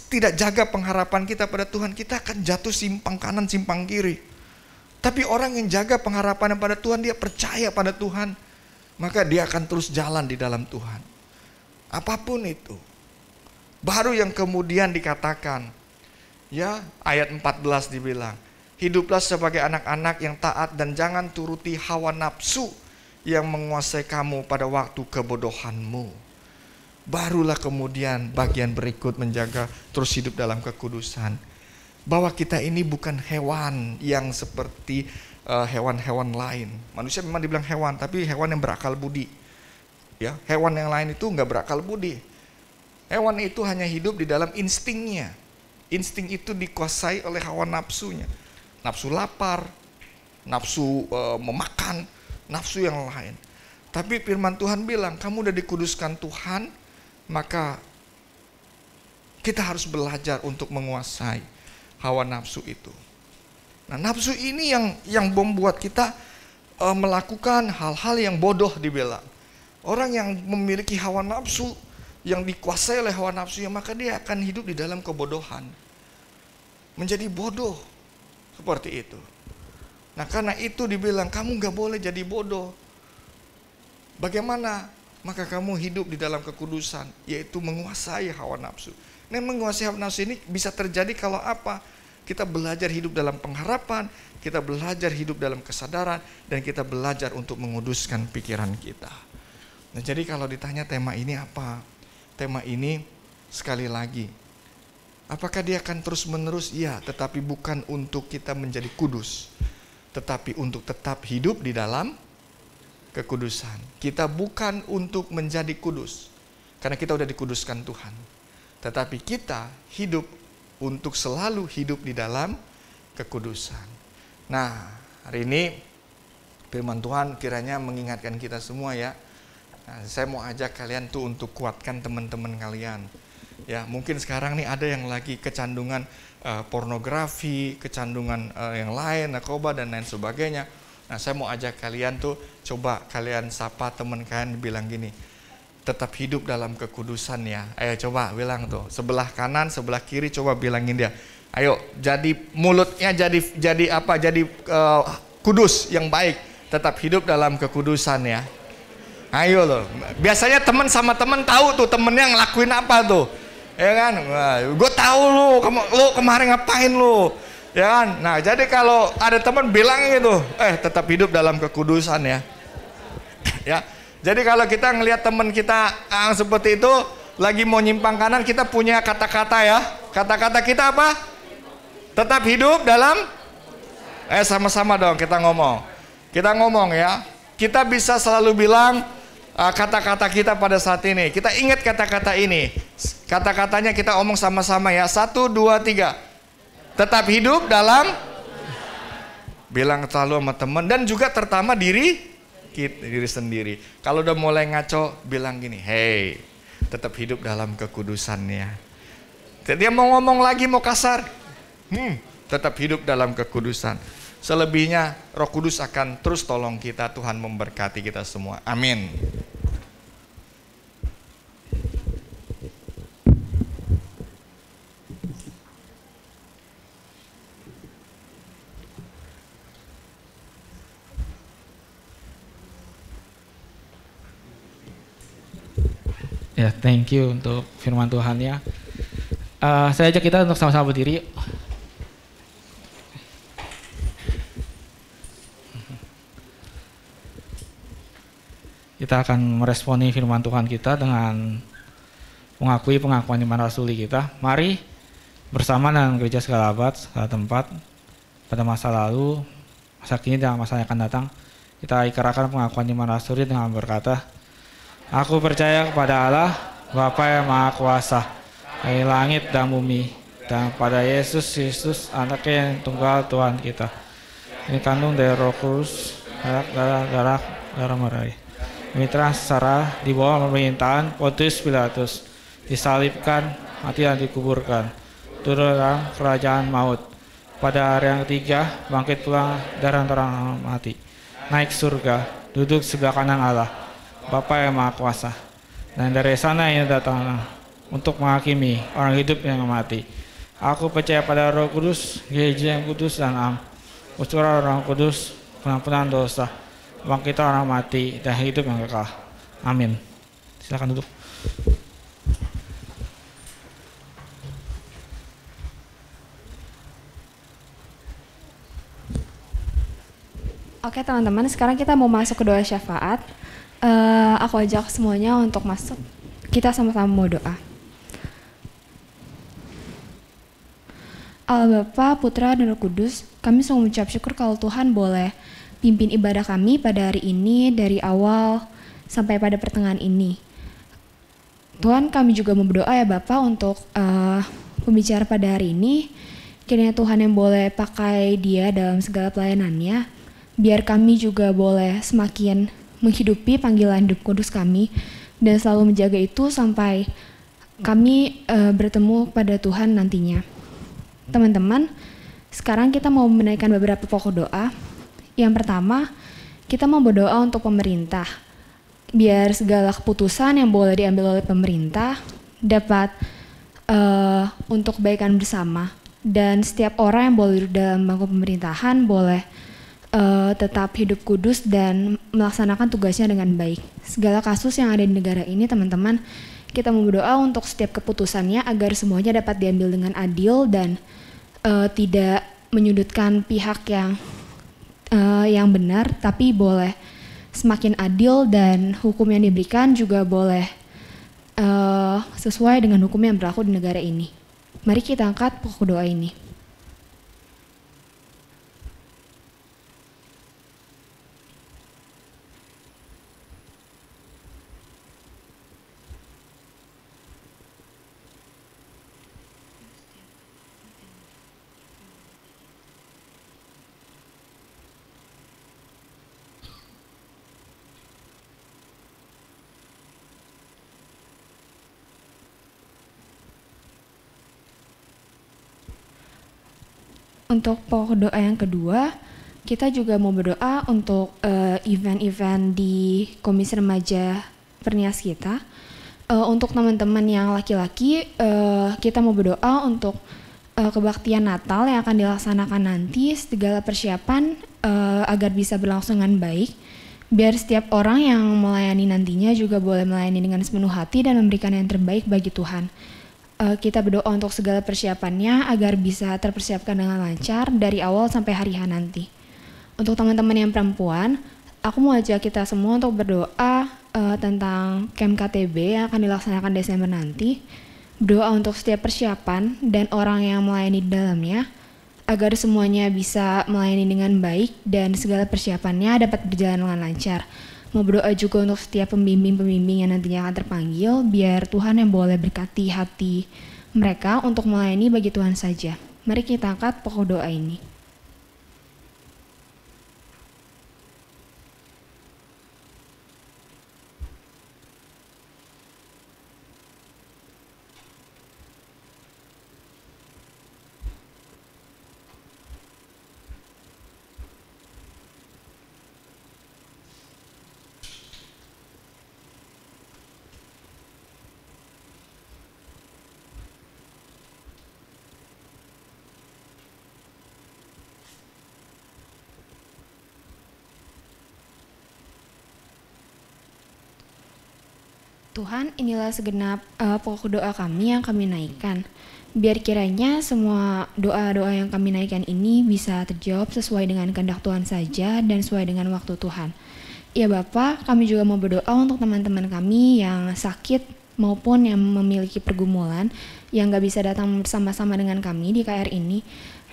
tidak jaga pengharapan kita pada Tuhan, kita akan jatuh simpang kanan, simpang kiri. Tapi orang yang jaga pengharapan pada Tuhan, dia percaya pada Tuhan, maka dia akan terus jalan di dalam Tuhan. Apapun itu. Baru yang kemudian dikatakan, ya ayat 14 dibilang, hiduplah sebagai anak-anak yang taat dan jangan turuti hawa nafsu yang menguasai kamu pada waktu kebodohanmu. Barulah kemudian bagian berikut menjaga terus hidup dalam kekudusan. Bahwa kita ini bukan hewan yang seperti hewan-hewan lain. Manusia memang dibilang hewan, tapi hewan yang berakal budi. Ya, hewan yang lain itu nggak berakal budi. Hewan itu hanya hidup di dalam instingnya. Insting itu dikuasai oleh hawa nafsunya. Nafsu lapar, nafsu memakan, nafsu yang lain. Tapi firman Tuhan bilang, kamu udah dikuduskan Tuhan, maka kita harus belajar untuk menguasai hawa nafsu itu. Nah, nafsu ini yang membuat kita melakukan hal-hal yang bodoh dibilang. Orang yang memiliki hawa nafsu, yang dikuasai oleh hawa nafsunya, maka dia akan hidup di dalam kebodohan. Menjadi bodoh. Seperti itu. Nah, karena itu dibilang, kamu gak boleh jadi bodoh. Bagaimana? Maka kamu hidup di dalam kekudusan, yaitu menguasai hawa nafsu. Nah, menguasai hawa nafsu ini bisa terjadi kalau apa? Kita belajar hidup dalam pengharapan, kita belajar hidup dalam kesadaran, dan kita belajar untuk menguduskan pikiran kita. Nah, jadi kalau ditanya tema ini apa? Tema ini sekali lagi, apakah dia akan terus menerus? Iya, tetapi bukan untuk kita menjadi kudus, tetapi untuk tetap hidup di dalam kekudusan. Kita bukan untuk menjadi kudus, karena kita udah dikuduskan Tuhan. Tetapi kita hidup untuk selalu hidup di dalam kekudusan. Nah, hari ini firman Tuhan kiranya mengingatkan kita semua ya. Nah, saya mau ajak kalian tuh untuk kuatkan teman-teman kalian. Ya, mungkin sekarang nih ada yang lagi kecandungan pornografi, kecandungan yang lain, narkoba dan lain sebagainya. Nah, saya mau ajak kalian tuh, coba kalian sapa teman kalian, bilang gini, tetap hidup dalam kekudusan ya. Ayo coba bilang tuh, sebelah kanan, sebelah kiri, coba bilangin dia. Ayo, jadi mulutnya jadi apa? Jadi kudus yang baik. Tetap hidup dalam kekudusan ya. Ayo loh. Biasanya teman sama teman tahu tuh temennya ngelakuin apa tuh. Ya kan? Gue tahu lu kemarin ngapain lu. Ya kan? Nah, jadi kalau ada teman bilang gitu, tetap hidup dalam kekudusan ya. Ya. Jadi kalau kita ngelihat teman kita seperti itu lagi mau nyimpang kanan, kita punya kata-kata ya. Kata-kata kita apa? Tetap hidup dalam sama-sama dong kita ngomong. Kita ngomong ya. Kita bisa selalu bilang kata-kata kita pada saat ini. Kita ingat kata-kata ini. Kata-katanya kita omong sama-sama ya. 1, 2, 3. Tetap hidup dalam, bilang selalu sama teman, dan juga terutama diri sendiri. Kalau udah mulai ngaco, bilang gini, hey, tetap hidup dalam kekudusannya. Dia mau ngomong lagi, mau kasar, tetap hidup dalam kekudusan. Selebihnya Roh Kudus akan terus tolong kita. Tuhan memberkati kita semua. Amin. Ya, thank you untuk firman Tuhan ya. Saya ajak kita untuk sama-sama berdiri. Kita akan meresponi firman Tuhan kita dengan mengakui pengakuan iman rasuli kita. Mari bersama dengan gereja segala abad, segala tempat, pada masa lalu, masa kini, dan masa yang akan datang, kita ikrarkan pengakuan iman rasuli dengan berkata, aku percaya kepada Allah, Bapa yang Maha Kuasa, dari langit dan bumi, dan pada Yesus Kristus, Anaknya yang tunggal Tuhan kita. Ini kandung dari Roh Kudus, darah Maria. Mitra secara di bawah pemerintahan Pontius Pilatus, disalibkan, mati dan dikuburkan, turun dalam kerajaan maut. Pada hari yang ketiga, bangkit pulang dari antara orang mati, naik surga, duduk sebelah kanan Allah, Bapa yang Maha Kuasa, dan dari sana ia datang untuk menghakimi orang hidup yang mati. Aku percaya pada Roh Kudus, gereja yang kudus dan am, usturan Roh Kudus, pengampunan dosa, bangkit orang mati, dan hidup yang kekal. Amin. Silakan duduk. Oke teman-teman, sekarang kita mau masuk ke doa syafaat. Aku ajak semuanya untuk masuk. Kita sama-sama mau doa. Allah Bapa, Putra, dan Roh Kudus, kami sungguh mengucap syukur kalau Tuhan boleh pimpin ibadah kami pada hari ini dari awal sampai pada pertengahan ini. Tuhan, kami juga mau berdoa ya Bapak untuk pembicara pada hari ini. Kiranya Tuhan yang boleh pakai dia dalam segala pelayanannya, biar kami juga boleh semakin menghidupi panggilan hidup kudus kami dan selalu menjaga itu sampai kami bertemu pada Tuhan nantinya. Teman-teman, sekarang kita mau menaikkan beberapa pokok doa. Yang pertama, kita mau berdoa untuk pemerintah, biar segala keputusan yang boleh diambil oleh pemerintah dapat untuk kebaikan bersama, dan setiap orang yang boleh duduk dalam bangku pemerintahan boleh tetap hidup kudus dan melaksanakan tugasnya dengan baik. Segala kasus yang ada di negara ini, teman-teman, kita mau berdoa untuk setiap keputusannya agar semuanya dapat diambil dengan adil dan tidak menyudutkan pihak yang benar, tapi boleh semakin adil, dan hukum yang diberikan juga boleh sesuai dengan hukum yang berlaku di negara ini. Mari kita angkat pokok doa ini. Untuk pokok doa yang kedua, kita juga mau berdoa untuk event-event di Komisi Remaja Pernias kita. Untuk teman-teman yang laki-laki, kita mau berdoa untuk kebaktian Natal yang akan dilaksanakan nanti, segala persiapan agar bisa berlangsung dengan baik, biar setiap orang yang melayani nantinya juga boleh melayani dengan sepenuh hati dan memberikan yang terbaik bagi Tuhan. Kita berdoa untuk segala persiapannya agar bisa terpersiapkan dengan lancar dari awal sampai hari H nanti. Untuk teman-teman yang perempuan, aku mau ajak kita semua untuk berdoa tentang Camp KTB yang akan dilaksanakan Desember nanti. Berdoa untuk setiap persiapan dan orang yang melayani di dalamnya, agar semuanya bisa melayani dengan baik dan segala persiapannya dapat berjalan dengan lancar. Mau berdoa juga untuk setiap pembimbing-pembimbing yang nantinya akan terpanggil, biar Tuhan yang boleh berkati hati mereka untuk melayani bagi Tuhan saja. Mari kita angkat pokok doa ini. Tuhan, inilah segenap pokok doa kami yang kami naikkan. Biar kiranya semua doa-doa yang kami naikkan ini bisa terjawab sesuai dengan kehendak Tuhan saja dan sesuai dengan waktu Tuhan. Ya Bapak, kami juga mau berdoa untuk teman-teman kami yang sakit maupun yang memiliki pergumulan yang gak bisa datang bersama-sama dengan kami di KR ini.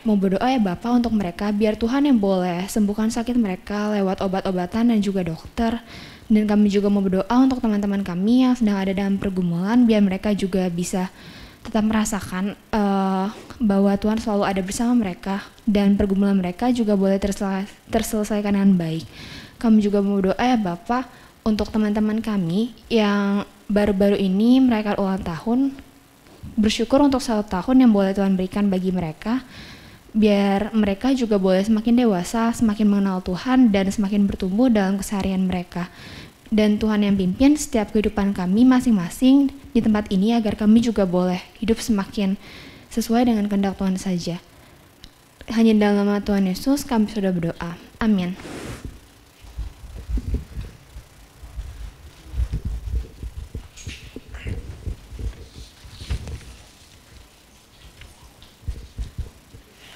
Mau berdoa ya Bapak untuk mereka, biar Tuhan yang boleh sembuhkan sakit mereka lewat obat-obatan dan juga dokter. Dan kami juga mau berdoa untuk teman-teman kami yang sedang ada dalam pergumulan, biar mereka juga bisa tetap merasakan bahwa Tuhan selalu ada bersama mereka dan pergumulan mereka juga boleh terselesaikan dengan baik. Kami juga mau berdoa ya Bapak untuk teman-teman kami yang baru-baru ini merayakan ulang tahun. Bersyukur untuk 1 tahun yang boleh Tuhan berikan bagi mereka, biar mereka juga boleh semakin dewasa, semakin mengenal Tuhan dan semakin bertumbuh dalam keseharian mereka. Dan Tuhan yang pimpin setiap kehidupan kami masing-masing di tempat ini agar kami juga boleh hidup semakin sesuai dengan kehendak Tuhan saja. Hanya dalam nama Tuhan Yesus kami sudah berdoa. Amin.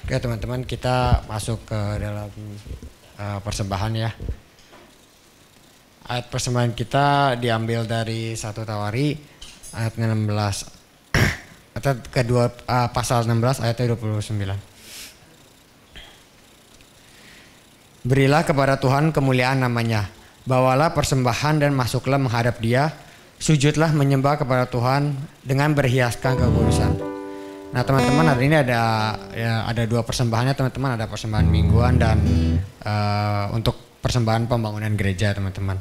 Oke teman-teman, kita masuk ke dalam persembahan ya. Ayat persembahan kita diambil dari 1 Tawari ayat 16 atau kedua pasal 16 ayat 29. Berilah kepada Tuhan kemuliaan namanya, bawalah persembahan dan masuklah menghadap Dia, sujudlah menyembah kepada Tuhan dengan berhiaskan kekudusan. Nah teman-teman, hari ini ada dua persembahannya teman-teman, ada persembahan mingguan dan untuk persembahan pembangunan gereja teman-teman.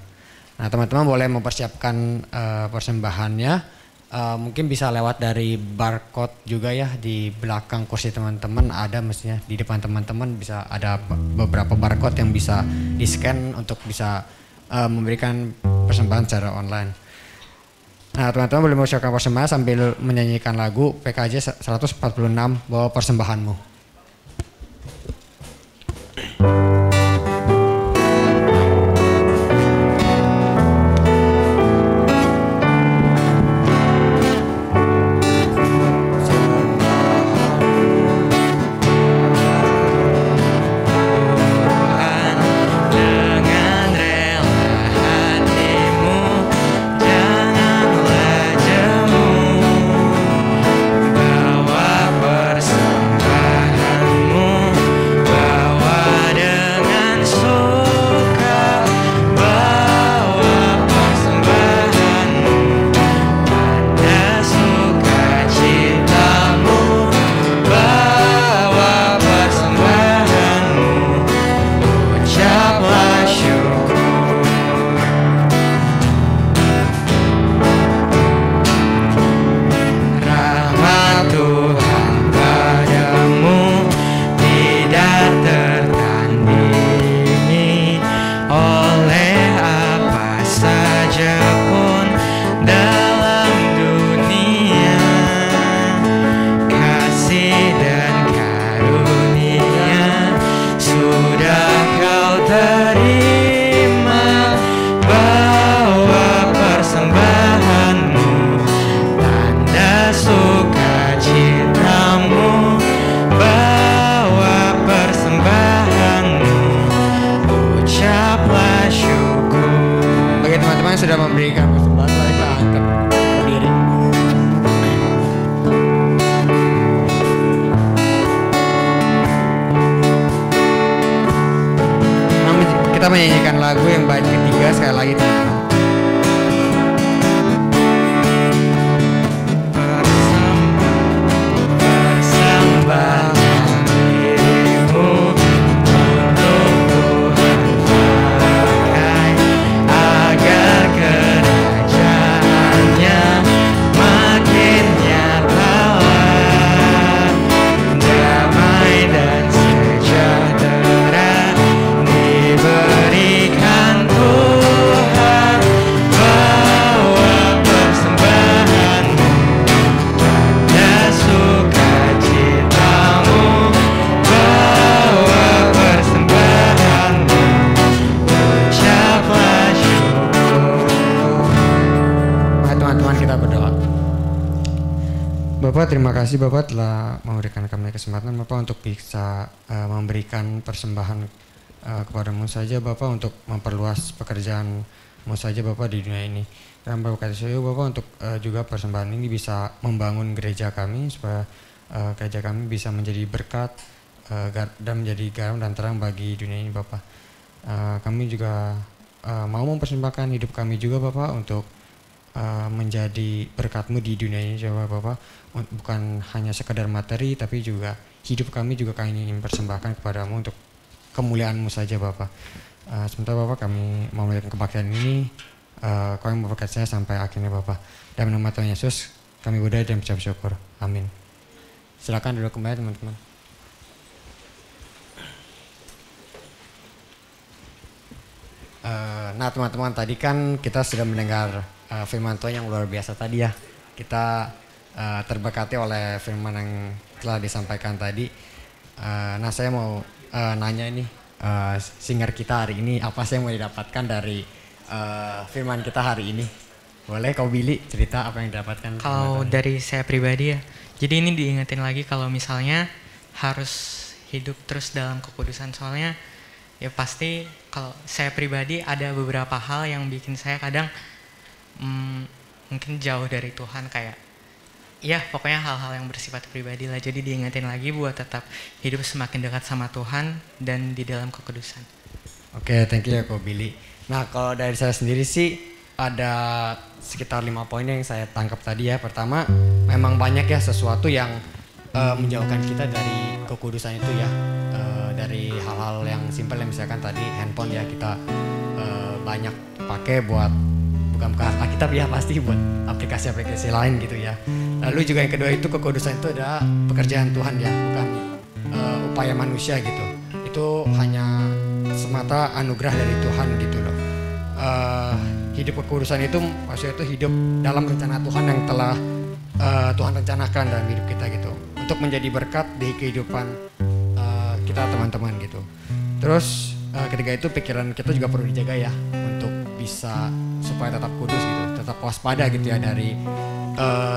Nah teman-teman boleh mempersiapkan persembahannya. Mungkin bisa lewat dari barcode juga ya, di belakang kursi teman-teman ada, mestinya di depan teman-teman bisa ada beberapa barcode yang bisa di scan untuk bisa memberikan persembahan secara online. Nah teman-teman boleh mempersiapkan persembahan sambil menyanyikan lagu PKJ 146 Bawa Persembahanmu. Sudah memberikan persembahan, kita angkat berdiri. Kita menyanyikan lagu yang bait ketiga sekali lagi teman-teman. Bapak, terima kasih Bapak telah memberikan kami kesempatan Bapak untuk bisa memberikan persembahan kepadamu saja Bapak, untuk memperluas pekerjaanmu saja Bapak di dunia ini. Dan Bapak kasih saya Bapak untuk juga persembahan ini bisa membangun gereja kami supaya gereja kami bisa menjadi berkat dan menjadi garam dan terang bagi dunia ini Bapak. Kami juga mau mempersembahkan hidup kami juga Bapak untuk menjadi berkat-Mu di dunia ini coba Bapak, bukan hanya sekadar materi tapi juga hidup kami juga kami ingin persembahkan kepadamu untuk kemuliaan-Mu saja Bapak. Sementara Bapak kami mau melihat kebaktian ini, kami memberkati saya sampai akhirnya Bapak. Dan nama Tuhan Yesus kami berdoa dan mengucap syukur. Amin. Silakan duduk kembali teman-teman. Nah teman-teman, tadi kan kita sudah mendengar firman Tuhan yang luar biasa tadi ya. Kita terberkati oleh firman yang telah disampaikan tadi. Nah saya mau nanya ini, singer kita hari ini apa sih yang mau didapatkan dari firman kita hari ini? Boleh kau Billy cerita apa yang didapatkan? Kalau dari saya pribadi ya, jadi ini diingetin lagi kalau misalnya harus hidup terus dalam kekudusan, soalnya ya pasti kalau saya pribadi ada beberapa hal yang bikin saya kadang mungkin jauh dari Tuhan, kayak ya pokoknya hal-hal yang bersifat pribadi lah. Jadi diingetin lagi buat tetap hidup semakin dekat sama Tuhan dan di dalam kekudusan. Oke, thank you ya Ko Billy. Nah kalau dari saya sendiri sih ada sekitar 5 poin yang saya tangkap tadi ya. Pertama, memang banyak ya sesuatu yang menjauhkan kita dari kekudusan itu ya. Dari hal-hal yang simpel yang misalkan tadi handphone ya, kita banyak pakai buat bukan Alkitab ya, pasti buat aplikasi-aplikasi lain gitu ya. Lalu juga yang kedua itu kekudusan itu adalah pekerjaan Tuhan ya, bukan upaya manusia gitu. Itu hanya semata anugerah dari Tuhan gitu loh. Hidup kekudusan itu maksudnya itu hidup dalam rencana Tuhan yang telah Tuhan rencanakan dalam hidup kita gitu, untuk menjadi berkat di kehidupan kita teman-teman gitu. Terus ketiga itu pikiran kita juga perlu dijaga ya, untuk bisa supaya tetap kudus gitu, tetap waspada gitu ya dari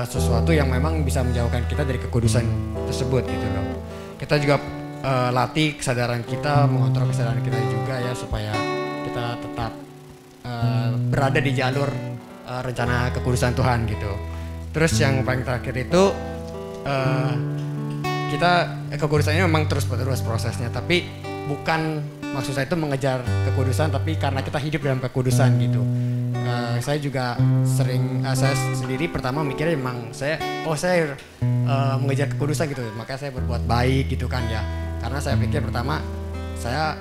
sesuatu yang memang bisa menjauhkan kita dari kekudusan tersebut gitu loh. Kita juga latih kesadaran kita, mengontrol kesadaran kita juga ya, supaya kita tetap berada di jalur rencana kekudusan Tuhan gitu. Terus yang paling terakhir itu kita kekudusan ini memang terus-menerus prosesnya, tapi bukan maksud saya itu mengejar kekudusan, tapi karena kita hidup dalam kekudusan gitu. Saya juga sering, saya sendiri pertama mikirnya memang saya mengejar kekudusan gitu, makanya saya berbuat baik gitu kan ya. Karena saya pikir pertama saya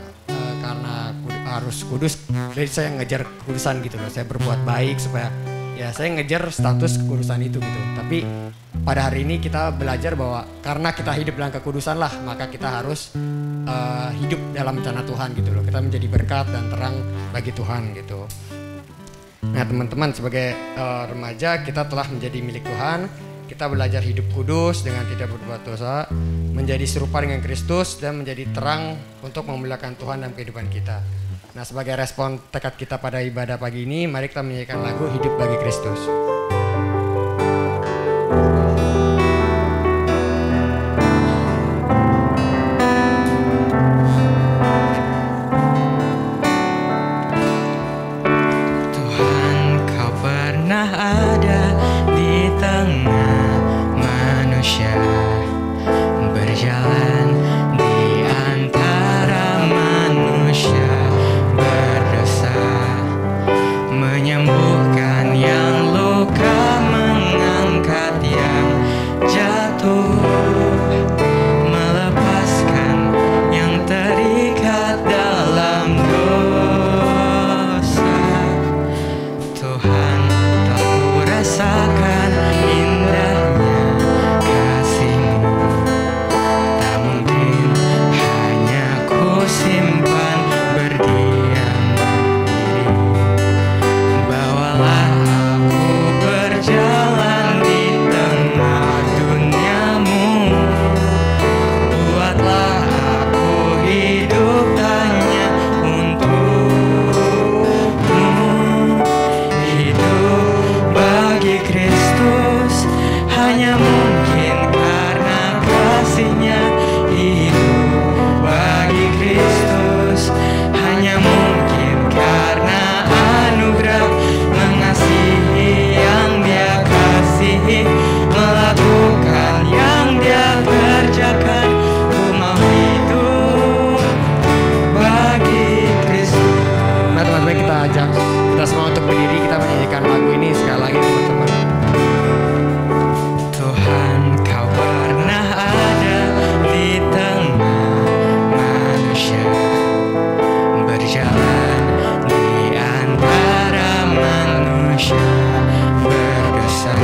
karena harus kudus, jadi saya ngejar kekudusan gitu loh. Saya berbuat baik supaya ya saya ngejar status kekudusan itu gitu. Tapi pada hari ini kita belajar bahwa karena kita hidup dalam kekudusan lah, maka kita harus hidup dalam rencana Tuhan gitu loh. Kita menjadi berkat dan terang bagi Tuhan gitu. Nah teman-teman, sebagai remaja kita telah menjadi milik Tuhan. Kita belajar hidup kudus dengan tidak berbuat dosa, menjadi serupa dengan Kristus, dan menjadi terang untuk memuliakan Tuhan dalam kehidupan kita. Nah sebagai respon tekad kita pada ibadah pagi ini, mari kita menyanyikan lagu Hidup Bagi Kristus. Tuhan, Kau pernah ada di tengah manusia, berjalan di antara manusia berdosa, menyembuhkan yang luka, mengangkat yang jatuh, melepaskan yang terikat dalam dosa. Tuhan, telah kurasakan indahnya kasih-Mu, tak mungkin hanya ku simpan berdiam diri. Bawalah aku berjalan di tengah duniamu, buatlah aku hidup hanya untuk-Mu. Hidup bagi Kristus hanya mungkin karena kasih-Nya. Hidup bagi Kristus hanya mungkin karena anugerah, mengasihi yang Dia kasihi, melakukan yang Dia kerjakan. Ku mau hidup bagi Kristus. Nah teman-teman, kita ajak kita semua untuk berdiri, kita menyanyikan lagu ini sekali lagi teman-teman. Tuhan, Kau pernah ada di tengah manusia, berjalan di antara manusia berdosa,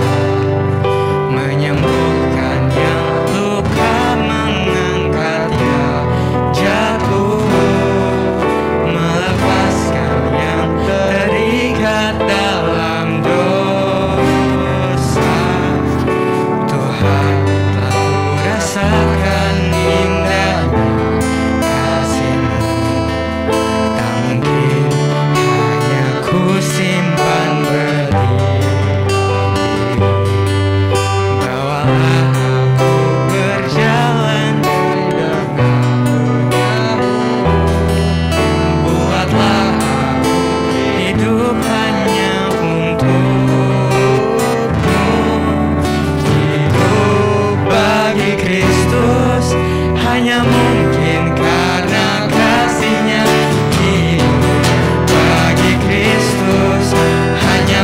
menyembuhkan yang luka, mengangkat yang jatuh, melepaskan yang terikat dalam dosa. Tuhan, telah kurasakan indahnya kasih-Mu, tak mungkin hanya ku simpan berdiri. Bawalah aku berjalan di tengah duniamu, buatlah aku hidup hanya untuk-Mu. Hidup bagi Kristus hanya mungkin karena kasih-Nya. Hidup bagi Kristus hanya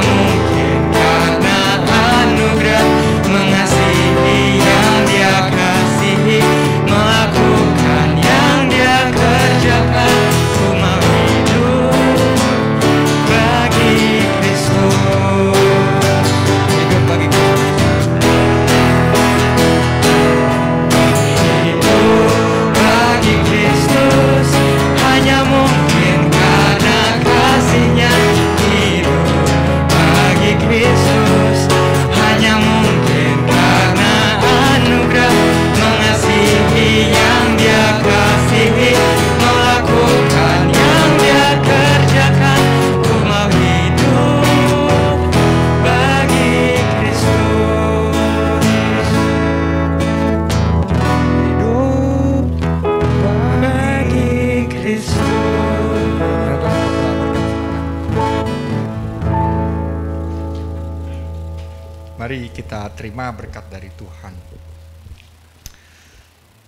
Mari kita terima berkat dari Tuhan.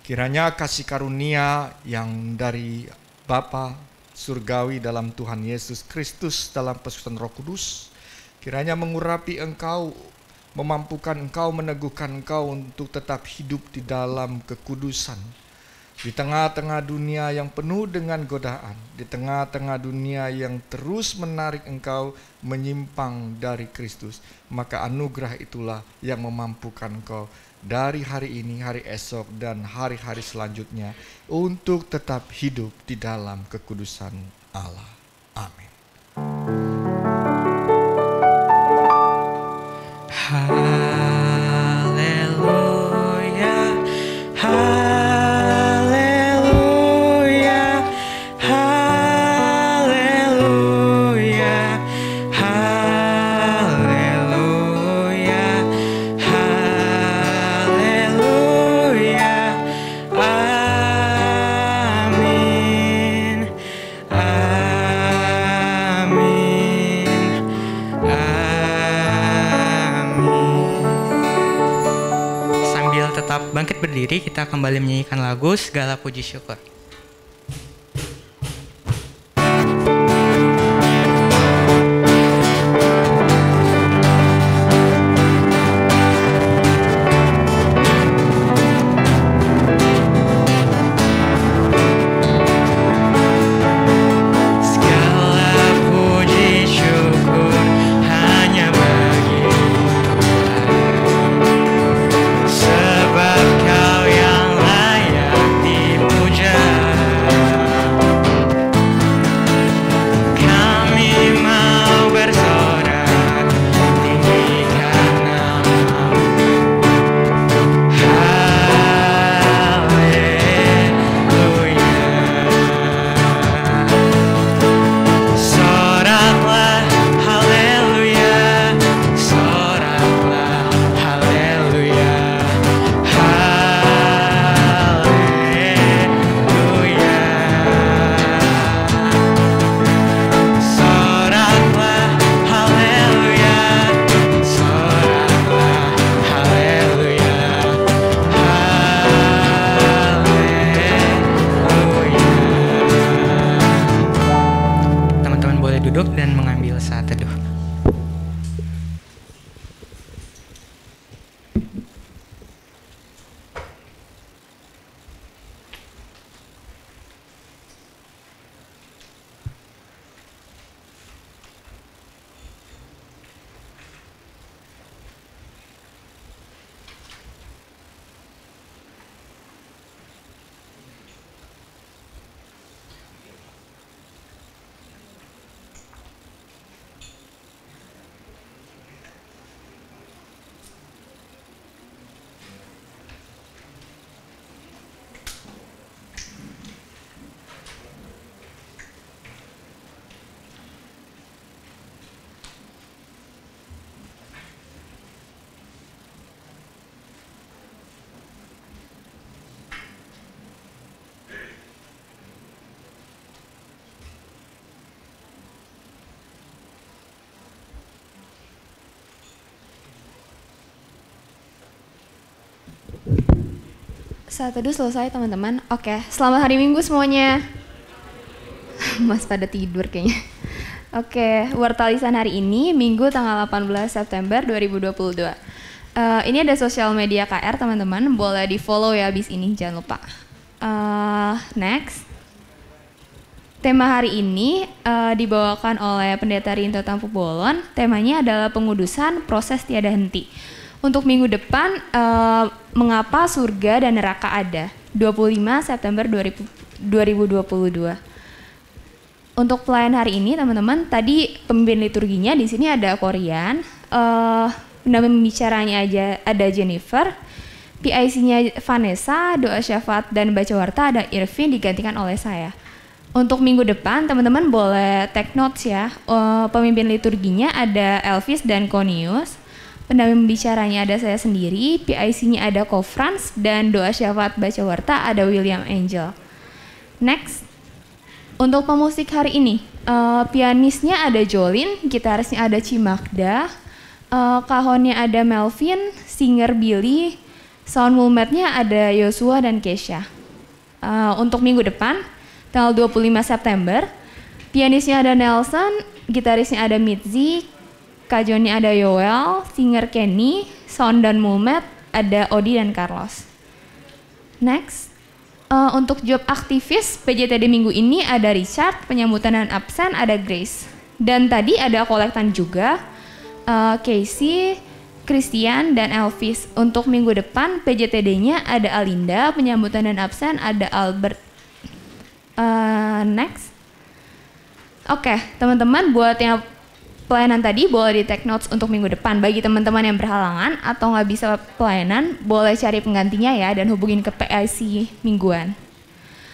Kiranya kasih karunia yang dari Bapa surgawi dalam Tuhan Yesus Kristus dalam persekutuan Roh Kudus, kiranya mengurapi engkau, memampukan engkau, meneguhkan engkau untuk tetap hidup di dalam kekudusan. Di tengah-tengah dunia yang penuh dengan godaan, di tengah-tengah dunia yang terus menarik engkau menyimpang dari Kristus, maka anugerah itulah yang memampukan engkau dari hari ini, hari esok, dan hari-hari selanjutnya untuk tetap hidup di dalam kekudusan Allah. Amin. Haleluya, haleluya, haleluya, haleluya, haleluya, amin, amin, amin. Sambil tetap bangkit berdiri, kita kembali menyanyikan lagu Segala Puji Syukur. Segala puji syukur hanya bagi Tuhan, sebab Kau yang layak dipuja. Kami mau bersorak tinggikan nama-Mu. Haleluya, soraklah haleluya, soraklah haleluya, soraklah haleluya, haleluya. Teman-teman boleh duduk dan mengambil saat teduh. Saat teduh selesai teman-teman. Oke, selamat hari Minggu semuanya. Mas pada tidur kayaknya. Oke, warta lisan hari ini Minggu tanggal 18 September 2022. Ini ada sosial media KR teman-teman, boleh di follow ya abis ini, jangan lupa. Next. Tema hari ini dibawakan oleh Pendeta Rinto Tampu Bolon. Temanya adalah pengudusan proses tiada henti. Untuk minggu depan, mengapa surga dan neraka ada? 25 September 2022. Untuk pelayan hari ini, teman-teman, tadi pemimpin liturginya di sini ada Korean, pendamping pembicaranya aja ada Jennifer, PIC-nya Vanessa, doa syafaat dan baca warta ada Irvin digantikan oleh saya. Untuk minggu depan, teman-teman boleh take notes ya. Pemimpin liturginya ada Elvis dan Konius. Pendamping pembicaranya ada saya sendiri, PIC-nya ada Ko Frans, dan doa syafaat baca warta ada William Angel. Next, untuk pemusik hari ini, pianisnya ada Jolin, gitarisnya ada Cimagda, Kahonnya ada Melvin, singer Billy, sound mulmetnya ada Yosua dan Kesha. Untuk minggu depan, tanggal 25 September, pianisnya ada Nelson, gitarisnya ada Mitzi, kajonnya ada Yoel, singer Kenny, sound dan mulmet ada Odi dan Carlos. Next, untuk job aktivis PJTD minggu ini ada Richard, penyambutan dan absen ada Grace. Dan tadi ada kolektan juga, Casey, Christian, dan Elvis. Untuk minggu depan PJTD-nya ada Alinda, penyambutan dan absen ada Albert. Next. Oke, teman-teman buat yang pelayanan tadi boleh di take notes untuk minggu depan. Bagi teman-teman yang berhalangan atau nggak bisa pelayanan, boleh cari penggantinya ya dan hubungin ke PIC mingguan.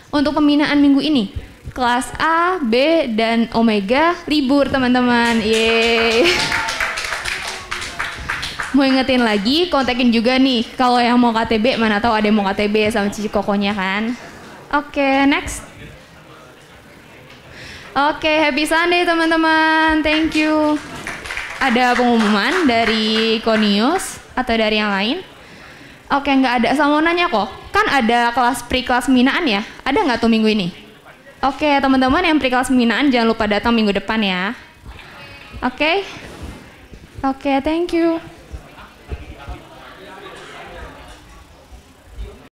Untuk pembinaan minggu ini, kelas A, B, dan Omega libur teman-teman. Yeay. Mau ingetin lagi, kontakin juga nih kalau yang mau KTB, mana tahu ada yang mau KTB sama Cici Kokonya kan. Oke, next. Oke, happy Sunday teman-teman, thank you. Ada pengumuman dari Konius atau dari yang lain? Oke, nggak ada, sama mau nanya kok. Kan ada kelas pre-kelas pembinaan ya, ada nggak tuh minggu ini? Oke, teman-teman yang pre-kelas pembinaan jangan lupa datang minggu depan ya. Oke, thank you.